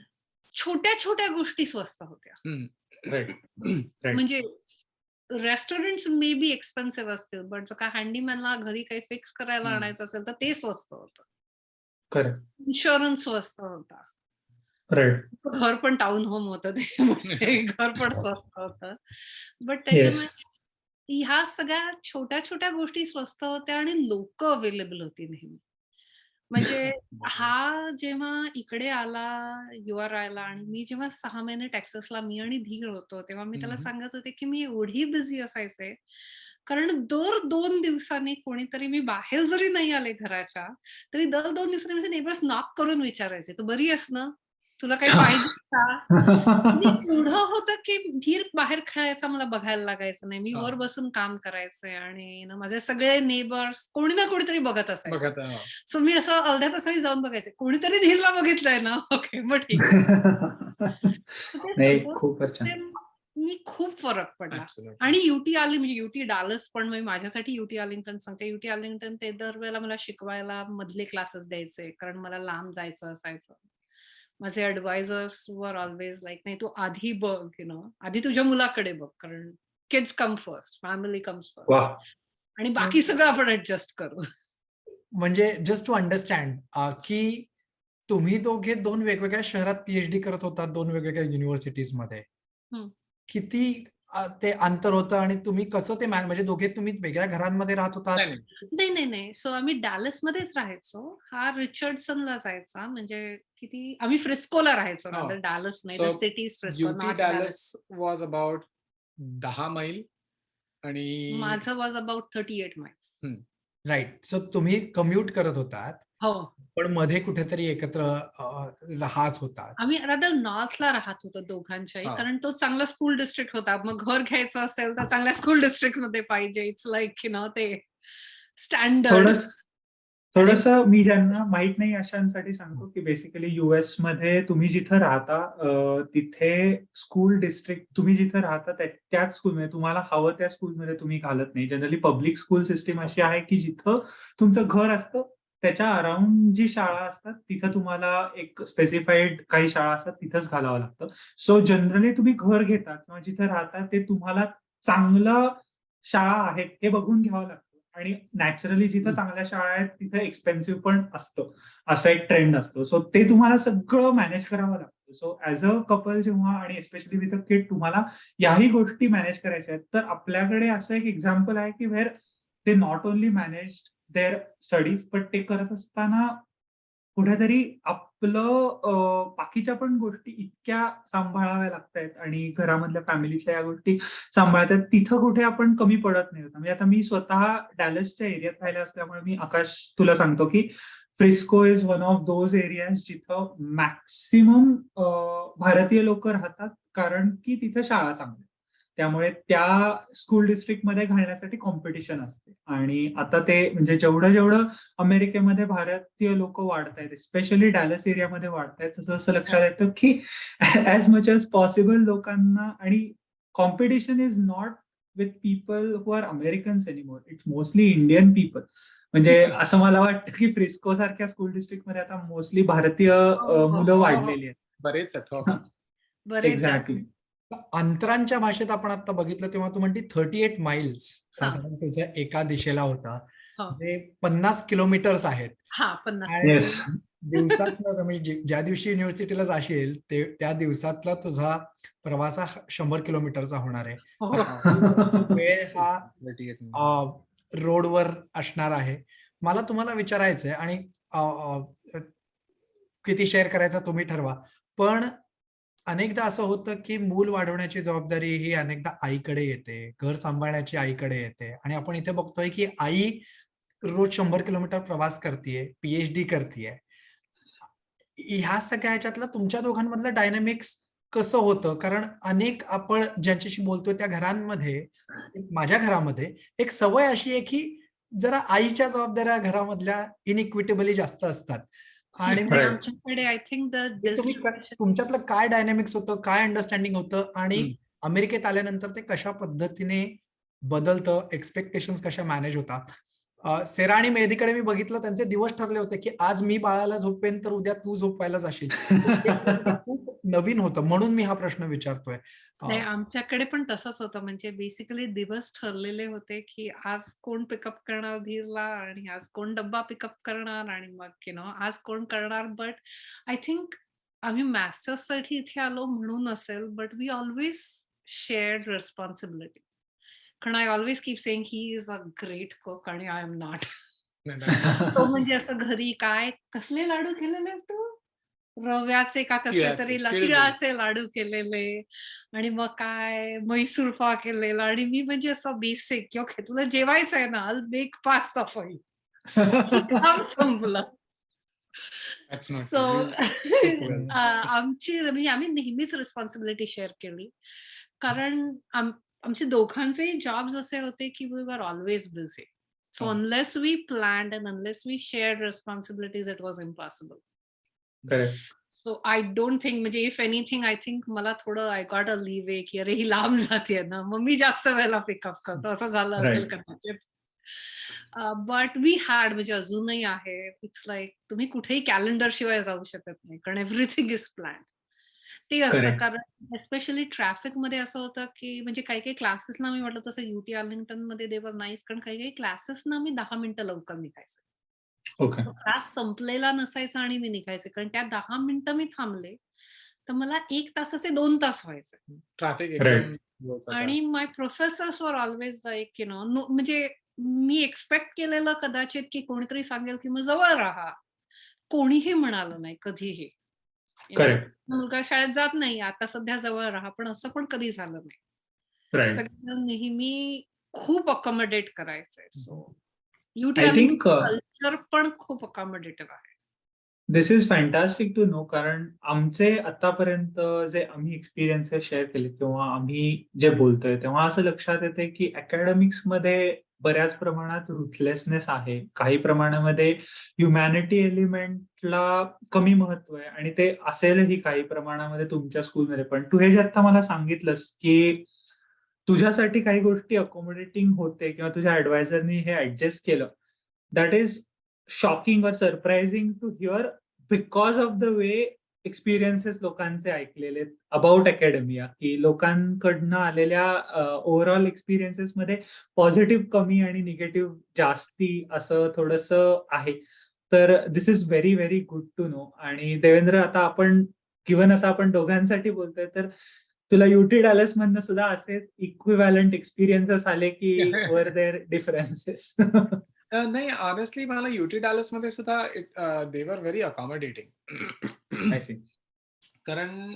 छोट्या छोट्या गोष्टी स्वस्त होत्या. Right. Right. म्हणजे रेस्टॉरंट्स मे बी एक्सपेन्सिव्ह असतील बट जर का हँडीमॅनला घरी काही फिक्स करायला हम्म. आणायचं असेल तर ते स्वस्त होतं. Correct. इन्शुरन्स स्वस्त होता. Right. घर पण टाउन होम होतं त्याच्यामुळे घर पण स्वस्त होतं. But Yes. त्याच्यामुळे ह्या सगळ्या छोट्या छोट्या गोष्टी स्वस्त होत्या आणि लोक अवेलेबल होती नेहमी. म्हणजे हा जेव्हा इकडे आला युआर आयला आणि मी जेव्हा 6 महिने टेक्सासला मी आणि धीर होतो तेव्हा मी त्याला हम्म. सांगत होते की मी एवढी बिझी असायचे कारण दर 2 दिवसांनी कोणीतरी मी बाहेर जरी नाही आले घराच्या तरी दर 2 दिवसांनी माझे नेबर्स नॉक करून विचारायचे तू बरी आहेस ना तुला काही पाहिजे का म्हणजे एवढं होतं की धीर बाहेर खेळायचा मला बघायला लागायचं नाही. मी वर बसून काम करायचे आणि माझे सगळे नेबर्स कोणी ना कोणीतरी बघत असायचं. बघत आहे. सो मी असं अर्ध्या तासाने जाऊन बघायचे कोणीतरी धीरला बघितलंय ना ओके मग ठीक आहे. So ते नाही, सगळं खूपच छान. system नी खूप फरक पडला. Absolutely. आणि युटी आली म्हणजे युटी डालस पण मी माझ्यासाठी युटी आर्लिंग्टन सांगते. युटी आर्लिंग्टन ते दरवेळेला मला शिकवायला मधले क्लासेस द्यायचे कारण मला लांब जायचं असायचं. माझे ऍडवायझर्स वर ऑलवेज लाईक नाही तू आधी बघ आधी तुझ्या मुलाकडे बघ कारण kids come first family comes first वा. आणि बाकी सगळं आपण ऍडजस्ट करू. म्हणजे जस्ट टू अंडरस्टँड की तुम्ही दोघे 2 वेगवेगळ्या शहरात पीएचडी करत होता 2 वेगवेगळ्या युनिव्हर्सिटीज मध्ये. हम्म. किती ते अंतर होतं आणि तुम्ही कसं ते म्हणजे दोघे तुम्ही वेगळ्या घरांमध्ये राहत होता? नाही, नाही. नाही सो आम्ही डॅलस मध्येच राहायचो. हा रिचर्डसनला जायचा म्हणजे किती आम्ही फ्रिस्कोला राहायचो हो. ना डॅलस नाही So, the city is Frisco UT not Dallas. Dallas was about 10 mile आणि माझं was about 38 miles. Right. So तुम्ही कम्युट करत होतात हो पण मध्ये कुठेतरी एकत्र राहत होतात. आम्ही रादर नॉर्थला राहत होतो दोघांच्याही हा. कारण तो चांगला स्कूल डिस्ट्रिक्ट होता. मग घर घ्यायचं असेल तर चांगल्या स्कूल डिस्ट्रिक्ट मध्ये पाहिजे. इट्स लाईक ते स्टँडर्ड. थोडस मी ज्यांना माहित नाही अशांसाठी सांगतो की बेसिकली युएस मध्ये तुम्ही जिथं राहता तिथे स्कूल डिस्ट्रिक्ट तुम्ही जिथं राहता त्याच स्कूलमध्ये तुम्हाला हवं त्या स्कूलमध्ये तुम्ही घालत नाही. जनरली पब्लिक स्कूल सिस्टीम अशी आहे की जिथं तुमचं घर असतं त्याच्या अराउंड जी शाळा असतात तिथं तुम्हाला एक स्पेसिफाईड काही शाळा असतात तिथंच घालावं लागतं. सो जनरली तुम्ही घर घेता किंवा जिथं राहता ते तुम्हाला चांगलं शाळा आहेत हे बघून घ्यावं लागतं आणि नॅचरली जिथं चांगल्या शाळा आहेत तिथं एक्सपेन्सिव्ह पण असतं. असा एक ट्रेंड असतो. सो ते तुम्हाला सगळं मॅनेज करावं लागतं. सो ऍज अ कपल जेव्हा आणि एस्पेशली विथ अ किड तुम्हाला याही गोष्टी मॅनेज करायच्या आहेत तर आपल्याकडे असं एक एक्झाम्पल आहे की where they not only manage their studies but ते करत असताना कुठेतरी आपलं बाकीच्या पण गोष्टी इतक्या सांभाळाव्या लागतायत आणि घरामधल्या फॅमिलीच्या या गोष्टी सांभाळतात तिथं कुठे आपण कमी पडत नाही. म्हणजे आता मी स्वतः डॅलसच्या एरियात राहिला असल्यामुळे मी आकाश तुला सांगतो की Frisco is one of those areas जिथं मॅक्सिमम भारतीय लोक राहतात कारण की तिथं शाळा चांगल्या त्यामुळे त्या स्कूल डिस्ट्रिक्टमध्ये घालण्यासाठी कॉम्पिटिशन असते. आणि आता ते म्हणजे जेवढं अमेरिकेमध्ये भारतीय लोक वाढत आहेत स्पेशली डॅलस एरियामध्ये वाढत आहेत तसं असं लक्षात येतं की ऍज मच एज पॉसिबल लोकांना आणि competition is not with people who are Americans anymore it's mostly Indian people. म्हणजे असं मला वाटतं की फ्रिस्को सारख्या स्कूल डिस्ट्रिक्टमध्ये आता मोस्टली भारतीय मुलं वाढलेली आहेत. बरेच आहेत. बरेच एक्झॅक्टली. अंतरांच्या भाषेत आपण आता बघितलं तेव्हा तू म्हणती 38 माइल्स साधारण तुझ्या एका दिशेला होता. जे 50 किलोमीटर्स आहेत. हा 50. आणि Yes. दिवसातलं म्हणजे ज्या दिवशी युनिव्हर्सिटीला जाशील त्या दिवसातला तुझा प्रवास हा 100 किलोमीटरचा होणार आहे. वेळ हा रोडवर असणार आहे. मला तुम्हाला विचारायचंय आणि किती शेअर करायचा तुम्ही ठरवा. पण अनेकदा असं होतं की मूल वाढवण्याची जबाबदारी ही अनेकदा आईकडे येते, घर सांभाळण्याची आईकडे येते आणि आपण इथे बघतोय की आई रोज 100 किलोमीटर प्रवास करतेय, पीएचडी करतेय. ह्या सगळ्या ह्याच्यातलं तुमच्या दोघांमधलं डायनामिक्स कसं होतं? कारण अनेक आपण ज्यांच्याशी बोलतोय त्या घरांमध्ये माझ्या घरामध्ये एक सवय अशी आहे की जरा आईच्या जबाबदाऱ्या घरामधल्या इनइक्विटेबली जास्त असतात. आणि आणि Right. आमच्याकडे आय थिंक द ते तुम्ही तुमच्यातलं काय डायनॅमिक्स होतं, काय अंडरस्टँडिंग होतं आणि हम्म. अमेरिकेत आल्यानंतर ते कशा पद्धतीने बदलतं, एक्सपेक्टेशन्स कशा मॅनेज होतात. सेरा आणि मेहदीकडे मी बघितलं, त्यांचे दिवस ठरले होते की आज मी बाळाला झोपेन तर उद्या तू झोपायला जाशील. ते त्याच्यासाठी खूप नवीन होतं, म्हणून मी हा प्रश्न विचारतोय. नाही, आमच्याकडे पण तसंच होतं. म्हणजे बेसिकली दिवस ठरलेले होते, की आज कोण पिकअप करणार धीरला आणि आज कोण डब्बा पिकअप करणार आणि मग आज कोण करणार. बट आय थिंक आम्ही मास्टर्ससाठी इथे आलो म्हणून असेल, but we always shared responsibility. कारण I always keep saying he is a great cook आणि आय एम नॉट. नाही, that's तो म्हणजे असं घरी काय कसले लाडू केलेले तू? रव्याचे का कसले तिळाचे, तरी तिळगुळ. तिळाचे लाडू केलेले आणि मग काय म्हैसूर पाव केलेला आणि मी म्हणजे असं बेसिक ओके तुला जेवायचं आहे ना आल मेक पास्ता फॉर यू. काम संपलं. That's not so really cook well. आमची म्हणजे आम्ही नेहमीच रिस्पॉन्सिबिलिटी शेअर केली. कारण आमचे दोघांचे जॉब्स असे होते की we were always busy. So हो. Unless we planned and unless we shared responsibilities it was impossible. Correct. So I don't think म्हणजे इफ एनिथिंग आय थिंक मला थोडं आय गॉट अ लीव आहे की अरे ही लांब जाते ना मग मी जास्त वेळेला पिकअप करतो असं झालं असेल Right. कदाचित. बट वी हॅड म्हणजे अजूनही आहे. इट्स लाईक तुम्ही कुठेही कॅलेंडर शिवाय जाऊ शकत नाही कारण एव्हरीथिंग इज प्लॅन. ते असतं Correct. कारण एस्पेशली ट्रॅफिक मध्ये असं होतं की म्हणजे काही काही क्लासेसना मी म्हटलं तसं युटी आर्लिंग्टन मध्ये देवर नाईस कारण काही काही क्लासेसना मी 10 मिनिटं लवकर निघायचे. Okay. तो क्लास संपलेला नसायचा आणि मी निघायचे कारण त्या 10 मिनिटं मी थांबले तर मला 1 तासाचे 2 तास व्हायचे. Traffic Right. एकदम बोलचा आणि माय प्रोफेसर्स वर ऑलवेज लाईक म्हणजे मी एक्सपेक्ट केलेलं कदाचित की कोणीतरी सांगेल की मग जवळ राहा. कोणीही म्हणालं नाही कधीही. Correct. मुलगा शाळेत जात नाही आता सध्या जवळ राहा पण असं पण कधी झालं नाही. Right. सगळेजण नेहमी खूप अकोमोडेट करायचे. So UT I think culture पण खूप अकोमोडेटिव्ह आहे. दिस इज फॅन्टास्टिक टू नो कारण आमचे आतापर्यंत जे आम्ही एक्सपिरियन्सेस शेअर केले किंवा आम्ही जे बोलतोय तेव्हा असं लक्षात येते की अकॅडमिक्समध्ये बऱ्याच प्रमाणात रुथलेसनेस आहे. काही प्रमाणामध्ये ह्युमॅनिटी एलिमेंटला कमी महत्व आहे आणि ते असेलही काही प्रमाणामध्ये तुमच्या स्कूलमध्ये पण. तू हे जे आता मला सांगितलंस की तुझ्यासाठी काही गोष्टी अकोमोडेटिंग होते किंवा तुझ्या ऍडवायझरनी हे ऍडजस्ट केलं. दॅट इज शॉकिंग और surprising to hear because of the way experiences लोकांचे ऐकलेले अबाउट अकॅडमिया की लोकांकडनं आलेल्या ओव्हरऑल एक्सपिरियन्सेसमध्ये पॉझिटिव्ह कमी आणि निगेटिव्ह जास्ती असं थोडंसं आहे. तर this is very very good to know. आणि देवेंद्र आता आपण दोघांसाठी बोलतोय तर तुला युटी डॅलस मधनं सुद्धा असेच इक्विव्हॅलंट एक्सपिरियन्सेस आले की वर देअर डिफरन्सेस? नाही, ऑनेस्टली मला युटी डॅलस मध्ये सुद्धा दे were very accommodating. I C. कारण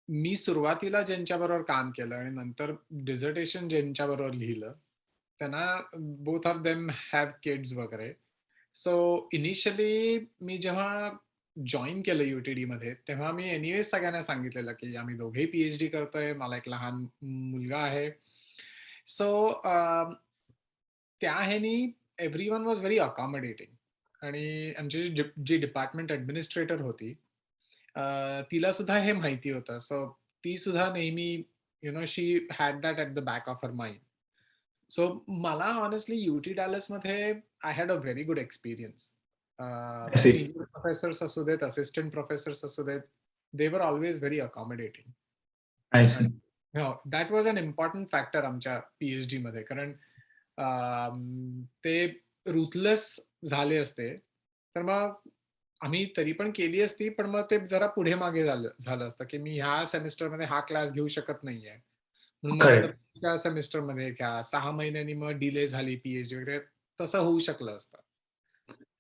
मी सुरुवातीला ज्यांच्याबरोबर काम केलं आणि नंतर डिझर्टेशन ज्यांच्याबरोबर लिहिलं त्यांना both of them have kids वगैरे. सो इनिशियली मी जेव्हा जॉईन केलं युटीडी मध्ये तेव्हा मी एनिवेज सगळ्यांना सांगितलेलं की आम्ही दोघेही पीएचडी करतोय, मला एक लहान मुलगा आहे. सो त्या ह्यानी एव्हरीवन वॉज व्हेरी अकॉमोडेटिंग. आणि आमची जी डिपार्टमेंट ऍडमिनिस्ट्रेटर होती तिला सुद्धा हे माहिती होतं. सो ती सुद्धा नेहमी she had that at the back of her mind. So मला ऑनेस्टली युटी डॅलस मध्ये I had a very good experience. see. Senior professors असू देत, असिस्टंट प्रोफेसर्स असू देत, they were always very accommodating. I see. That was an important factor आमच्या PhD मध्ये. कारण ते रुथलेस झाले असते तर मग आम्ही तरी पण केली असती, पण मग ते जरा पुढे मागे झालं असतं की मी ह्या सेमिस्टरमध्ये हा क्लास घेऊ शकत नाहीये म्हणून मला Correct. पुढच्या सेमिस्टरमध्ये घ्या. 6 महिन्यांनी मग डिले झाली पीएचडी वगैरे, तसं होऊ शकलं असतं.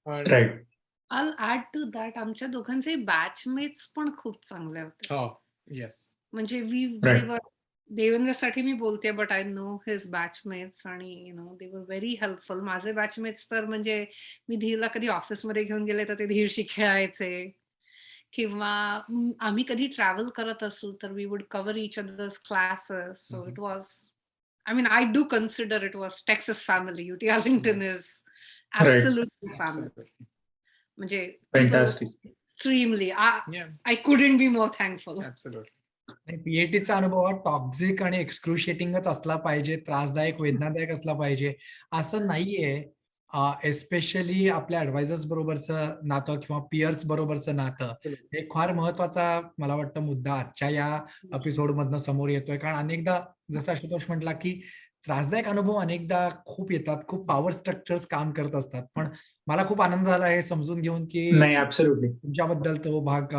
पण right. I'll add to that आमच्या दोघांचे बॅचमेट्स पण खूप चांगले होते. हो, येस. म्हणजे Right. देवेंद्रसाठी मी बोलते but I know his batchmates आणि दे वर व्हेरी हेल्पफुल. माझे बॅचमेट्स तर म्हणजे मी धीरला कधी ऑफिसमध्ये घेऊन गेले तर ते धीरशी खेळायचे किंवा आम्ही कधी ट्रॅव्हल करत असू तर we would cover each others classes. So it was I mean, I do consider it was Texas family. UT Arlington Yes. is absolutely family. Absolutely. म्हणजे Fantastic. Extremely Yeah, I couldn't be more thankful. absolutely. आणि पीएचडीचा अनुभव हा toxic आणि एक्सक्रुशिएटिंगच असला पाहिजे, त्रासदायक, वेदनादायक असला पाहिजे असं नाहीये. एस्पेशली आपल्या ऍडवायझर्स बरोबरचं नातं किंवा पियर्स बरोबरचं नातं Absolutely. हे फार महत्वाचा मला वाटतं मुद्दा आजच्या या एपिसोड मधनं समोर येतोय. कारण अनेकदा जसं आशुतोष म्हटला की त्रासदायक अनुभव अनेकदा खूप येतात, खूप पॉवर स्ट्रक्चर्स काम करत असतात. पण मला खूप आनंद झाला हे समजून घेऊन की नाही, ऍब्सोल्युटली. तुमच्याबद्दल तो भाग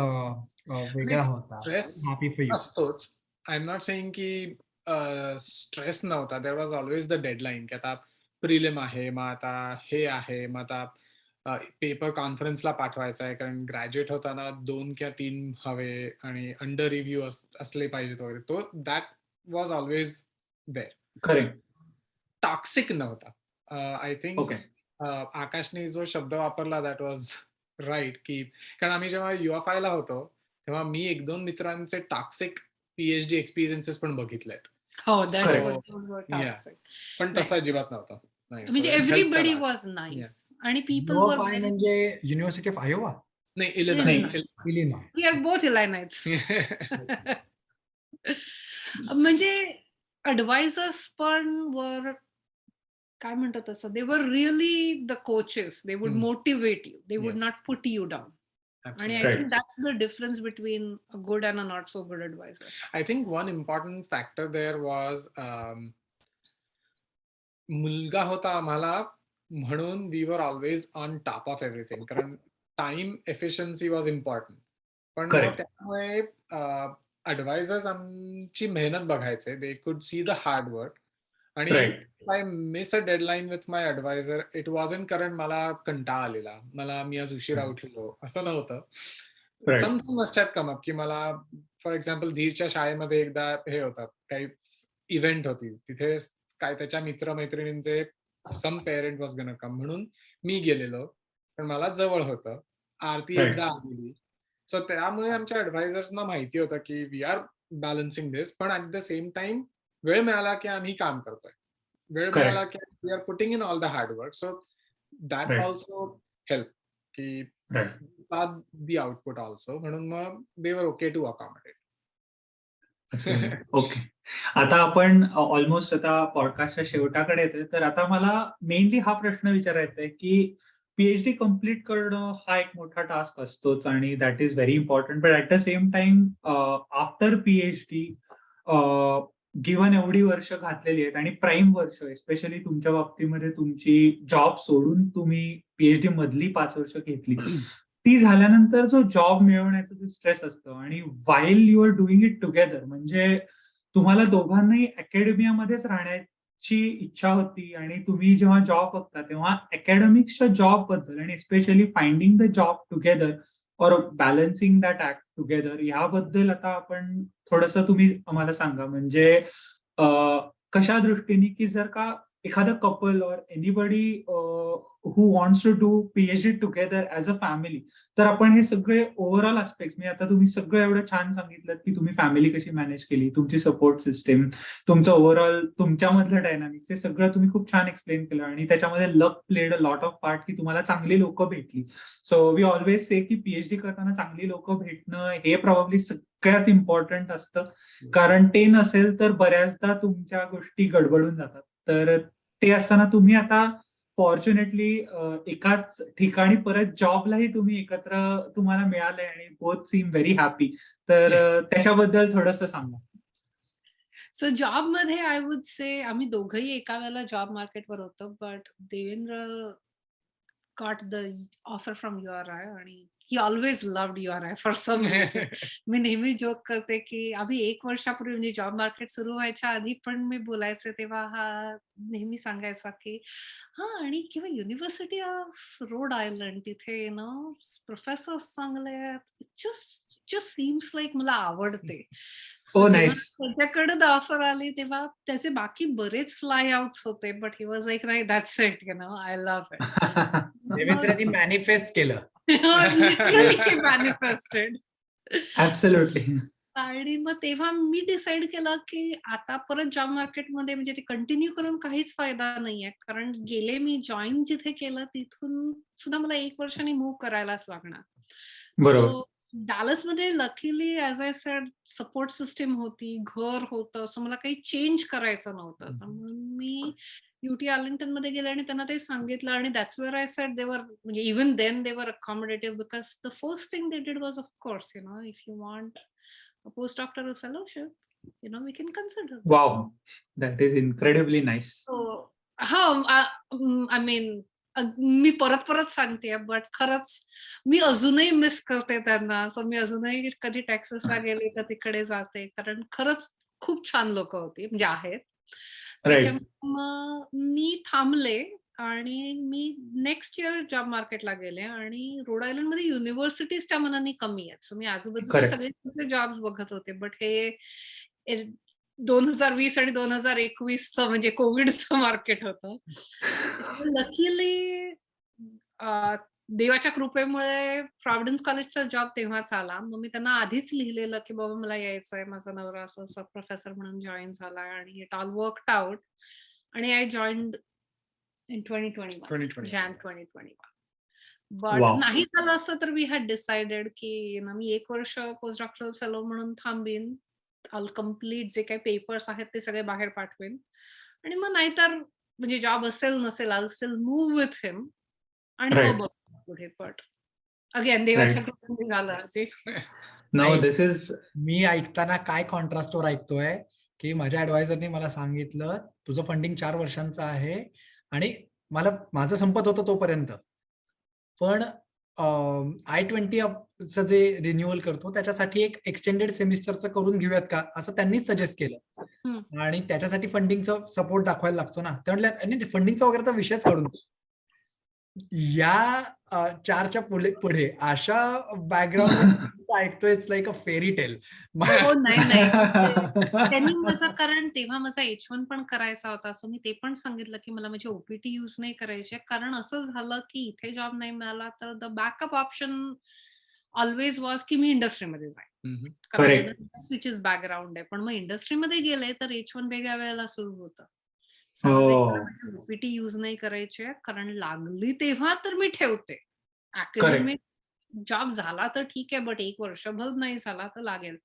वेगळा होता. Stress happy for you. असतोच. आय एम नॉट सेइंग की स्ट्रेस नव्हता. There was always the deadline की आता प्रिलिम आहे, मग आता हे आहे, मग आता पेपर कॉन्फरन्सला पाठवायचा आहे, कारण ग्रॅज्युएट होताना 2 किंवा 3 हवे आणि अंडर रिव्ह्यू असले पाहिजेत वगैरे. तो that was always there. Correct. Toxic नव्हता. I think okay. आकाशने जो शब्द वापरला दॅट वॉज राईट, की कारण आम्ही जेव्हा UFI ला होतो तेव्हा मी 1-2 मित्रांचे टॉक्सिक PhD एक्सपिरियन्सेस पण बघितलेत. हो, Correct. Yeah. पण तसं अजिबात नव्हतं. नाही, so म्हणजे it helped a everybody lot. Was nice आणि पीपल वर UFI म्हणजे युनिव्हर्सिटी ऑफ आयोवा, नाही, नाही. Illinois. We are both Illinites. म्हणजे ॲडवायझर्स पण वर काय म्हणतात तसं, they were really the coaches. They would motivate you. They would Yes. Not put you down. आणि I Absolutely. Think that's the difference between a good and a not so good advisor. I think one important factor there was मुलगा होता आम्हाला म्हणून we were always on top of everything, कारण time efficiency was important. पण मग Correct. त्यामुळे ॲडवायझर्स आमची मेहनत बघायचे. They could see the hard work. आणि Right. I miss a deadline with my advisor, it wasn't कारण मला कंटाळा आलेला, मी आज उशिरा उठलो, असं नव्हतं. Right. Something must have come up, की मला फॉर एक्झाम्पल धीरच्या शाळेमध्ये एकदा हे होतं, काही इव्हेंट होती तिथे, काय त्याच्या मित्रमैत्रिणींचे सम पेरेंट वॉज गन कम म्हणून मी गेलेलो, पण मला जवळ होतं. आरती Right. एकदा आलेली. सो त्यामुळे आमच्या ॲडवायझर्सना माहिती होतं की वी आर बॅलन्सिंग दिस, पण ॲट द सेम टाइम वेळ मिळाला की आम्ही काम करतोय, वेळ Correct. मिळाला की we are putting in all the hard work. So that Right. Also help की Right. दी आउटपुट ऑल्सो, म्हणून मग दे वर ओके टू अकॉमोडेट. ओके. आता आपण ऑलमोस्ट आता पॉडकास्टच्या शेवटाकडे येतोय, तर आता मला मेनली हा प्रश्न विचारायचा आहे की PhD कम्प्लीट करणं हा एक मोठा टास्क असतोच आणि that is very important. But at the same time after PhD given एवढी वर्ष घातलेली आहेत आणि प्राईम वर्ष, एस्पेशली तुमच्या बाबतीमध्ये तुमची जॉब सोडून तुम्ही PhD मधली 5 वर्ष घेतली, ती झाल्यानंतर जो जॉब मिळवण्याचं जे स्ट्रेस असतं आणि while you are doing it together, म्हणजे तुम्हाला दोघांनाही अकॅडमियामध्येच राहण्याची इच्छा होती आणि तुम्ही जेव्हा जॉब बघता तेव्हा अकॅडमिक्सच्या जॉब बद्दल आणि specially finding the job together और बॅलन्सिंग दॅट ऍक्ट टुगेदर, याबद्दल आता आपण थोडंसं तुम्ही आम्हाला सांगा. म्हणजे कशा दृष्टीने की जर का एखादं कपल और anybody who wants to do PhD together as a family, तर आपण हे सगळे ओव्हरऑल आस्पेक्ट, म्हणजे आता तुम्ही सगळं एवढं छान सांगितलं की तुम्ही फॅमिली कशी मॅनेज केली, तुमची सपोर्ट सिस्टीम, तुमचं ओव्हरऑल तुमच्यामधलं डायनामिक्स, हे सगळं तुम्ही खूप छान एक्सप्लेन केलं आणि त्याच्यामध्ये luck played a lot of part की तुम्हाला चांगली लोक भेटली. सो वी ऑलवेज से की PhD करताना चांगली लोक भेटणं हे प्रॉब्ली सगळ्यात इम्पॉर्टंट असतं, कारण ते नसेल तर बऱ्याचदा तुमच्या गोष्टी गडबडून जातात. तर ते असताना तुम्ही आता फॉर्च्युनेटली एकाच ठिकाणी परत जॉबलाही तुम्ही एकत्र तुम्हाला मिळालंय आणि बोथ सीम व्हेरी हॅपी, तर त्याच्याबद्दल थोडंसं सांगा. सो जॉबमध्ये आय वुड से आम्ही दोघंही एका वेळेला जॉब मार्केटवर होतो, but Devendra got the offer from URI आणि he always loved URI for some reason. मी नेहमी जोक करते की आम्ही 1 वर्षापूर्वी म्हणजे जॉब मार्केट सुरू व्हायच्या आधी पण मी बोलायचे तेव्हा हा नेहमी सांगायचा की आणि किंवा युनिव्हर्सिटी ऑफ रोड आयलंड तिथे प्रोफेसर्स चांगले आहेत, जस्ट सीम्स लाईक मला आवडते. Oh, जेव्हा nice. त्याच्याकडे ऑफर आली तेव्हा त्याचे बाकी बरेच फ्लाय आउट्स होते, बट ही वॉज लाईक नाही, that's it, I love it. देवेंद्रनी मॅनिफेस्ट केलं. Literally manifested. ऍब्सोल्युटली. आणि मग तेव्हा मी डिसाईड केलं, की आता परत जॉब मार्केटमध्ये म्हणजे ते कंटिन्यू करून काहीच फायदा नाहीये. कारण गेले मी जॉइन जिथे केलं तिथून सुद्धा मला 1 वर्षाने मूव्ह करायलाच लागणार. बरोबर. सो डॅलसमध्ये luckily as I said support system होती, घर होतं. सो मला काही चेंज करायचं नव्हतं. तर म्हणून मी UT आर्लिंग्टनमध्ये गेले आणि त्यांना ते सांगितलं आणि that's where I said they were म्हणजे even then they were accommodative because the first thing they did was of course if you want a postdoctoral fellowship, we can consider that. Wow, that is incredibly nice. So, I mean, मी परत सांगते but खरंच मी अजूनही miss करते त्यांना. So मी अजूनही कधी टेक्सासला गेले तर तिकडे जाते कारण खरंच खूप छान लोक होती म्हणजे आहेत. त्याच्यामुळे मग मी थांबले आणि मी नेक्स्ट इयर जॉब मार्केटला गेले आणि रोड आयलंडमध्ये युनिव्हर्सिटीज त्या मनाने कमी आहेत. सो मी आजूबाजूचे Correct. सगळे जॉब्स बघत होते बट हे 2020 आणि 2021चं म्हणजे कोविडचं मार्केट होतं. लकीली देवाच्या कृपेमुळे प्रॉव्हिडन्स कॉलेजचा जॉब तेव्हाच आला. मग मी त्यांना आधीच लिहिलेलं की बाबा मला यायचंय, माझा नवरा असं सब प्रोफेसर म्हणून जॉईन झाला आणि इट ऑल वर्कड आउट आणि I joined in 2021 Jan 2021. But Wow. नाही झालं असतं तर वी हॅड डिसाइडेड की मी 1 वर्ष पोस्ट डॉक्टरल फेलो म्हणून थांबीन. ऑल कम्प्लीट जे काही पेपर्स आहेत ते सगळे बाहेर पाठवेन आणि मग नाहीतर म्हणजे जॉब असेल नसेल आय स्टिल मूव्ह विथ हिम आणि Right. मग बघू पुढे. बट अगेन देवाच्या कृपेने झालं ते. No, नाही. this is मी ऐकताना काय कॉन्ट्रास्टवर ऐकतोय की माझ्या ऍडवायझरने मला सांगितलं तुझं फंडिंग 4 वर्षांचं आहे आणि माझं संपत होतं तोपर्यंत पण I-20 जे रिन्युअल करतो त्याच्यासाठी एक एक्सटेंडेड सेमिस्टरचं करून घेऊयात का असं त्यांनीच सजेस्ट केलं आणि त्याच्यासाठी फंडिंगचा सपोर्ट दाखवायला लागतो ना. ते म्हटलं फंडिंगचा वगैरे तर विषयच काढून या 4च्या पुढे अशा बॅकग्राऊंड ऐकतोय it's like a fairy tale. हो नाही त्यांनी माझं कारण तेव्हा माझा H1 पण करायचा होता. सो मी ते पण सांगितलं की मला माझे OPT यूज नाही करायचे कारण असं झालं की इथे जॉब नाही मिळाला तर the backup option always was की मी इंडस्ट्रीमध्ये जाईन. कारण इंडस्ट्रीचीच बॅकग्राऊंड आहे. पण मग इंडस्ट्रीमध्ये गेले तर H1 वेगळ्या वेळेला सुरू होतं. OPT यूज नाही करायचे कारण लागली तेव्हा तर मी ठेवते. अकॅडमिक जॉब झाला तर ठीक आहे बट 1 वर्षभर नाही झाला तर लागेल.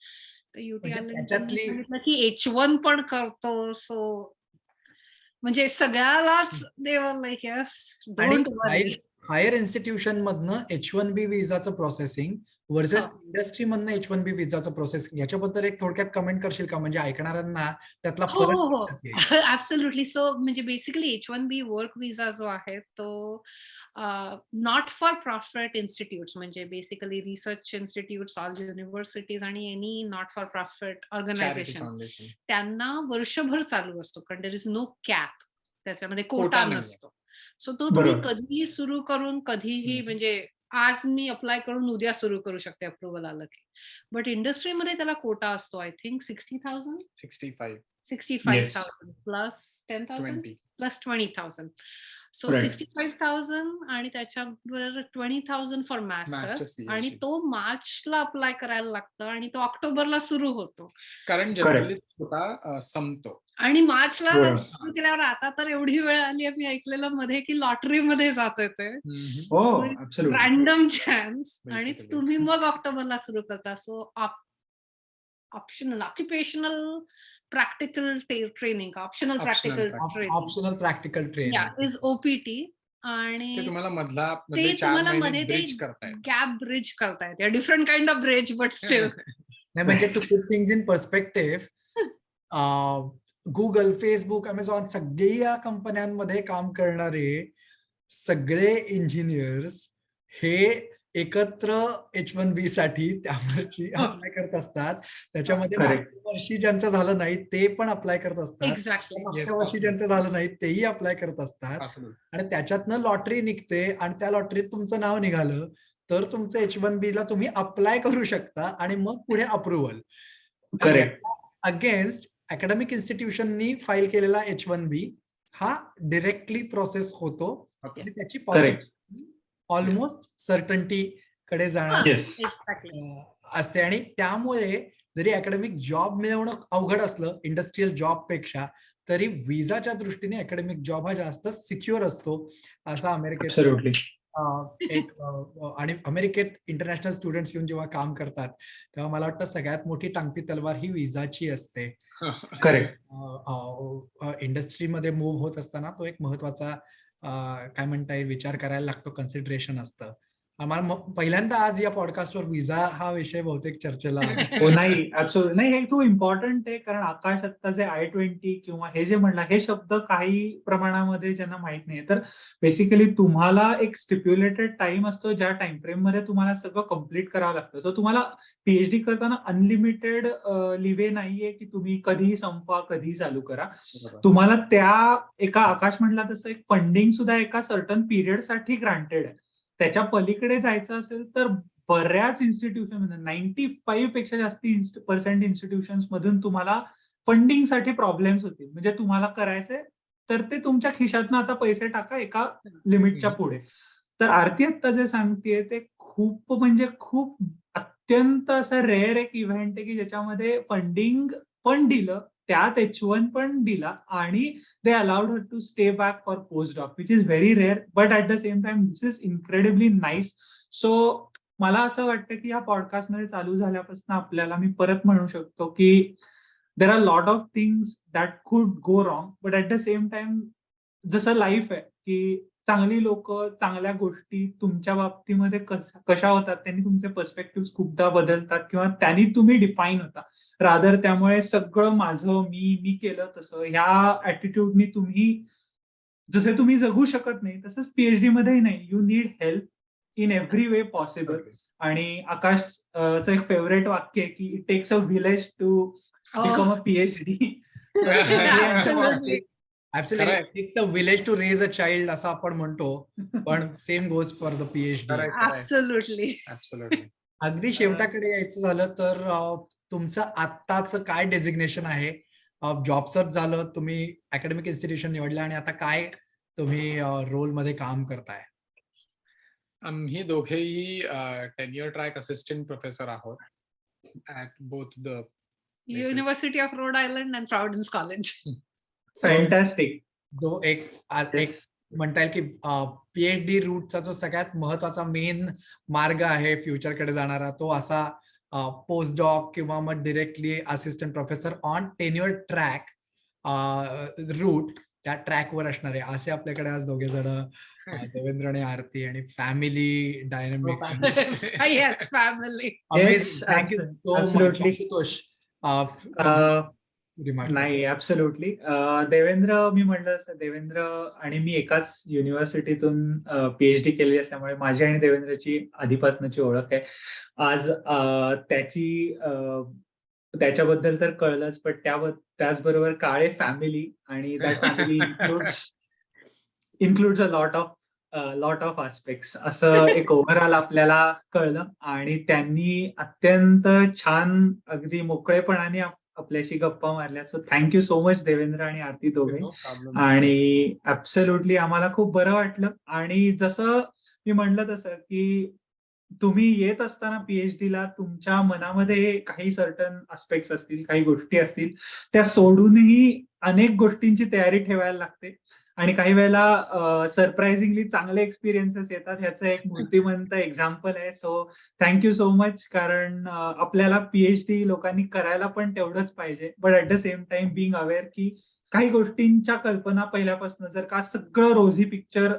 तर UT सांगितलं की H1 पण करतो. सो म्हणजे सगळ्यालाच they were like yes don't worry. Higher institution मधनं H1B विजाचं प्रोसेसिंग वर्सेस इंडस्ट्री मधनं H1B विजाचं प्रोसेसिंग याच्याबद्दल एक थोडक्यात कमेंट करशील का म्हणजे ऐकणाऱ्यांना त्यातला फरक? ऍब्सोल्युटली. सो म्हणजे बेसिकली H1B वर्क विजा जो आहे तो नॉट फॉर प्रॉफिट इन्स्टिट्यूट्स म्हणजे basically research institutes all universities आणि any not for profit organization त्यांना वर्षभर चालू असतो कारण देर इज नो कॅप. त्याच्यामध्ये कोटा नसतो. सो तो तुम्ही कधीही सुरू करून कधीही म्हणजे आज मी अप्लाय करून उद्या सुरू करू शकते अप्रुव्हल आलं की. बट इंडस्ट्रीमध्ये त्याला कोटा असतो I think 65,000 plus 10,000 plus 20,000. So 65,000 आणि त्याच्याबरोबर 20,000 फॉर मास्टर्स आणि तो मार्चला अप्लाय करायला लागतं आणि तो ऑक्टोबरला सुरू होतो कारण जनरली संपतो आणि मार्चला सुरू केल्यावर आता तर एवढी वेळ आली आहे मी ऐकलेलं मध्ये की लॉटरीमध्ये जात ते रॅन्डम चान्स आणि तुम्ही मग ऑक्टोबरला सुरू करता. So optional occupational practical training optional practical training is OPT आणि ते तुम्हाला मधला ते तुम्हाला मध्ये गॅप ब्रिज करतायत. Different kind of bridge but still. नाही म्हणजे to put things in perspective Google, Facebook, Amazon सगळ्या कंपन्यांमध्ये काम करणारे सगळे इंजिनियर्स हे एकत्र H1B साठी त्यावरची अप्लाय करत असतात. त्याच्यामध्ये मागच्या वर्षी ज्यांचं झालं नाही ते पण अप्लाय करत असतात. मागच्या वर्षी ज्यांचं झालं नाही तेही अप्लाय करत असतात आणि त्याच्यातनं लॉटरी निघते आणि त्या लॉटरीत तुमचं नाव निघालं तर तुमचं H1B ला तुम्ही अप्लाय करू शकता आणि मग पुढे अप्रुव्हल. अगेन्स्ट अकॅडमिक इन्स्टिट्यूशननी फाईल केलेला H1B हा डिरेक्टली प्रोसेस होतो आणि त्याची पॉसिबिलिटी ऑलमोस्ट सर्टन्टी कडे जाणार असते आणि त्यामुळे जरी अकॅडमिक जॉब मिळवणं अवघड असलं इंडस्ट्रियल जॉब पेक्षा, तरी विजाच्या दृष्टीने अकॅडमिक जॉब हा जास्त सिक्युअर असतो असं अमेरिकेत ऍब्सोल्युटली. एक आणि अमेरिकेत इंटरनॅशनल स्टुडंट्स येऊन जेव्हा काम करतात तेव्हा मला वाटतं सगळ्यात मोठी टांगती तलवार ही विजाची असते. करेक्ट. इंडस्ट्रीमध्ये मूव्ह होत असताना तो एक महत्वाचा काय म्हणता येईल विचार करायला लागतो, कन्सिडरेशन असतं. आम्हाला पहिल्यांदा आज या पॉडकास्टवर विजा हा विषय बहुतेक चर्चेला आला. हो नाही ऍब्सोल्युटली नाही, हे खूप इम्पॉर्टंट आहे, कारण आकाश आत्ता जे I-20 किंवा हे जे म्हणला हे शब्द काही प्रमाणामध्ये ज्यांना माहित नाही, तर बेसिकली तुम्हाला एक स्टिप्युलेटेड टाइम असतो ज्या टाइम फ्रेम मध्ये तुम्हाला सगळं कम्प्लीट करावं लागतं. सो तुम्हाला पीएचडी करताना अनलिमिटेड लिवे नाहीये की तुम्ही कधीही संपवा कधीही चालू करा. तुम्हाला त्या एका आकाश म्हटला तसं एक फंडिंग सुद्धा एका सर्टन पिरियड साठी ग्रांटेड आहे. त्याच्या पलीकडे जायचं असेल तर बऱ्याच इन्स्टिट्यूशन 95% पेक्षा जास्ती % इन्स्टिट्यूशन मधून तुम्हाला फंडिंगसाठी प्रॉब्लेम्स होतील. म्हणजे तुम्हाला करायचंय तर ते तुमच्या खिशातनं आता पैसे टाका एका लिमिटच्या पुढे. तर आरती आत्ता जे सांगतेय ते खूप म्हणजे खूप अत्यंत असं रेअर एक इव्हेंट आहे की ज्याच्यामध्ये फंडिंग पण दिलं, त्यात H1 पण दिला आणि they allowed her to stay back for postdoc, which is very rare, but at the same time this is incredibly nice. So मला असं वाटतं की या पॉडकास्टमध्ये चालू झाल्यापासून आपल्याला मी परत म्हणू शकतो की there are lot of things that could go wrong, but at the same time जसं लाईफ आहे की चांगली लोक चांगल्या गोष्टी तुमच्या बाबतीमध्ये कशा होतात त्यांनी तुमचे पर्स्पेक्टिव्ह खूपदा बदलतात किंवा त्यांनी तुम्ही डिफाईन होता रादर. त्यामुळे सगळं माझं मी केलं तसं ह्या ऍटिट्यूडनी तुम्ही जसे तुम्ही जगू शकत नाही तसंच पीएचडी मध्येही नाही. You need help in every way possible. आणि आकाशचं एक फेवरेट वाक्य आहे की it takes a village to become a PhD. Absolutely it's a village to raise a child असं आपण म्हणतो, पण same goes for the PhD. Absolutely. अगदी शेवटाकडे यायचं झालं तर तुमचं आत्ताचं काय डेझिग्नेशन आहे? जॉब सर्च झालं, तुम्ही अकॅडमिक इन्स्टिट्यूशन निवडलं आणि आता काय तुम्ही रोल मध्ये काम करताय? आम्ही दोघेही टेन्युअर ट्रॅक असिस्टंट प्रोफेसर आहोत at both the university of Rhode Island and Providence college. Fantastic. जो एक म्हणता येईल की पीएचडी रूटचा जो सगळ्यात महत्वाचा मेन मार्ग आहे फ्युचरकडे जाणारा, तो असा पोस्ट डॉक किंवा मग directly assistant professor on tenure track route, त्या ट्रॅकवर असणारे असे आपल्याकडे आज दोघे जण देवेंद्र आणि आरती, आणि family dynamic. Yes, family. Thank you so much Ashutosh. नाही ऍब्सोल्युटली. देवेंद्र, मी म्हणलं तसं देवेंद्र आणि मी एकाच युनिव्हर्सिटीतून पीएचडी केली असल्यामुळे माझी आणि देवेंद्रची आधीपासूनची ओळख आहे. आज त्याच्याबद्दल तर कळलंच, पण त्याचबरोबर काळे फॅमिली आणि that family includes a lot of aspects असं एक ओव्हरऑल आपल्याला कळलं. आणि त्यांनी अत्यंत छान अगदी मोकळेपणाने आपल्याशी गप्पा मारल्या. So thank you so much Devendra आणि आरती दोघे. आणि ऍब्सोल्युटली आम्हाला खूप बरं वाटलं. आणि जसं मी म्हणलं तसं की तुम्ही येत असताना पीएचडीला तुमच्या मनामध्ये काही सर्टन आस्पेक्ट्स असतील, काही गोष्टी असतील, त्या सोडूनही अनेक गोष्टींची तयारी ठेवायला लागते. आणि काही वेळेला सरप्राइझिंगली चांगले एक्सपिरियन्सेस येतात. ह्याचं एक मूर्तिमंत एक्झाम्पल आहे. So thank you so much. कारण आपल्याला पीएचडी लोकांनी करायला पण तेवढंच पाहिजे, but at the same time being aware की काही गोष्टींच्या कल्पना पहिल्यापासून जर का सगळं रोझी पिक्चर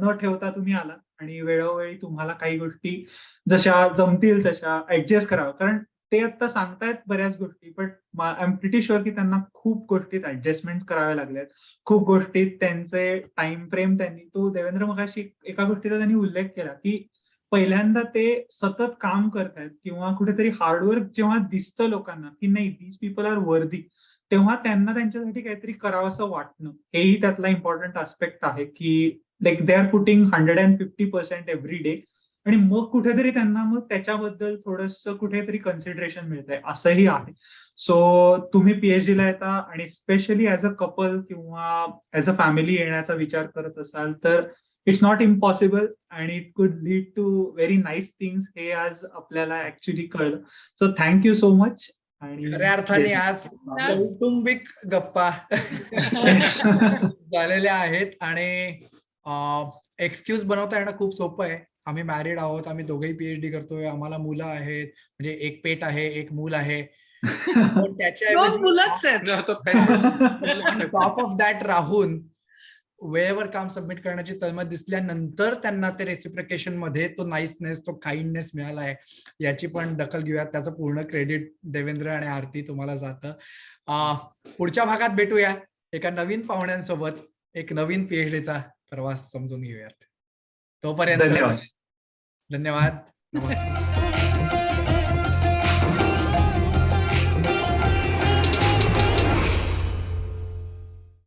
न ठेवता तुम्ही आला आणि वेळोवेळी तुम्हाला काही गोष्टी जशा जमतील तशा ऍडजस्ट करावं. कारण ते आता सांगतायत बऱ्याच गोष्टी, but I am pretty sure की त्यांना खूप गोष्टीत ऍडजस्टमेंट कराव्या लागल्यात. खूप गोष्टीत त्यांचे टाइम फ्रेम तो देवेंद्र मगाशी एका गोष्टीचा त्यांनी उल्लेख केला की पहिल्यांदा ते सतत काम करतायत किंवा कुठेतरी हार्डवर्क जेव्हा दिसतं लोकांना की नाही दीज पीपल आर वर्दी, तेव्हा त्यांना त्यांच्यासाठी काहीतरी करावं असं वाटणं, हेही त्यातला इम्पॉर्टंट आस्पेक्ट आहे की like they are putting 150% every day. आणि मग कुठेतरी त्यांना मग त्याच्याबद्दल थोडंसं कुठेतरी कन्सिडरेशन मिळतंय असंही आहे. सो तुम्ही पीएचडीला येता आणि स्पेशली ऍज अ कपल किंवा ऍज अ फॅमिली येण्याचा विचार करत असाल तर it's not impossible and it could lead to very nice things, हे आज आपल्याला ऍक्च्युली कळलं. So thank you so much. आणि खऱ्या अर्थाने आज कौटुंबिक गप्पा झालेल्या आहेत आणि एक्सक्यूज बनवता येणं खूप सोपं आहे. आम्ही मॅरिड आहोत, आम्ही दोघेही पीएचडी करतोय, आम्हाला मुलं आहेत, म्हणजे एक पेट आहे, एक मूल आहे. पण दोन मुलंच आहेत. न, तो pet मुलंच आहेत. टॉप ऑफ दॅट राहून वेळेवर काम सबमिट करण्याची तळमळ दिसल्यानंतर त्यांना ते रेसिप्रिकेशन मध्ये तो नाईसनेस, तो काइंडनेस मिळाला आहे, याची पण दखल घेऊयात. त्याचं पूर्ण क्रेडिट देवेंद्र आणि आरती तुम्हाला जातं. पुढच्या भागात भेटूया एका नवीन पाहुण्यांसोबत, एक नवीन पीएचडीचा प्रवास समजून घेऊयात. तोपर्यंत धन्यवाद. धन्यवाद. नमस्कार.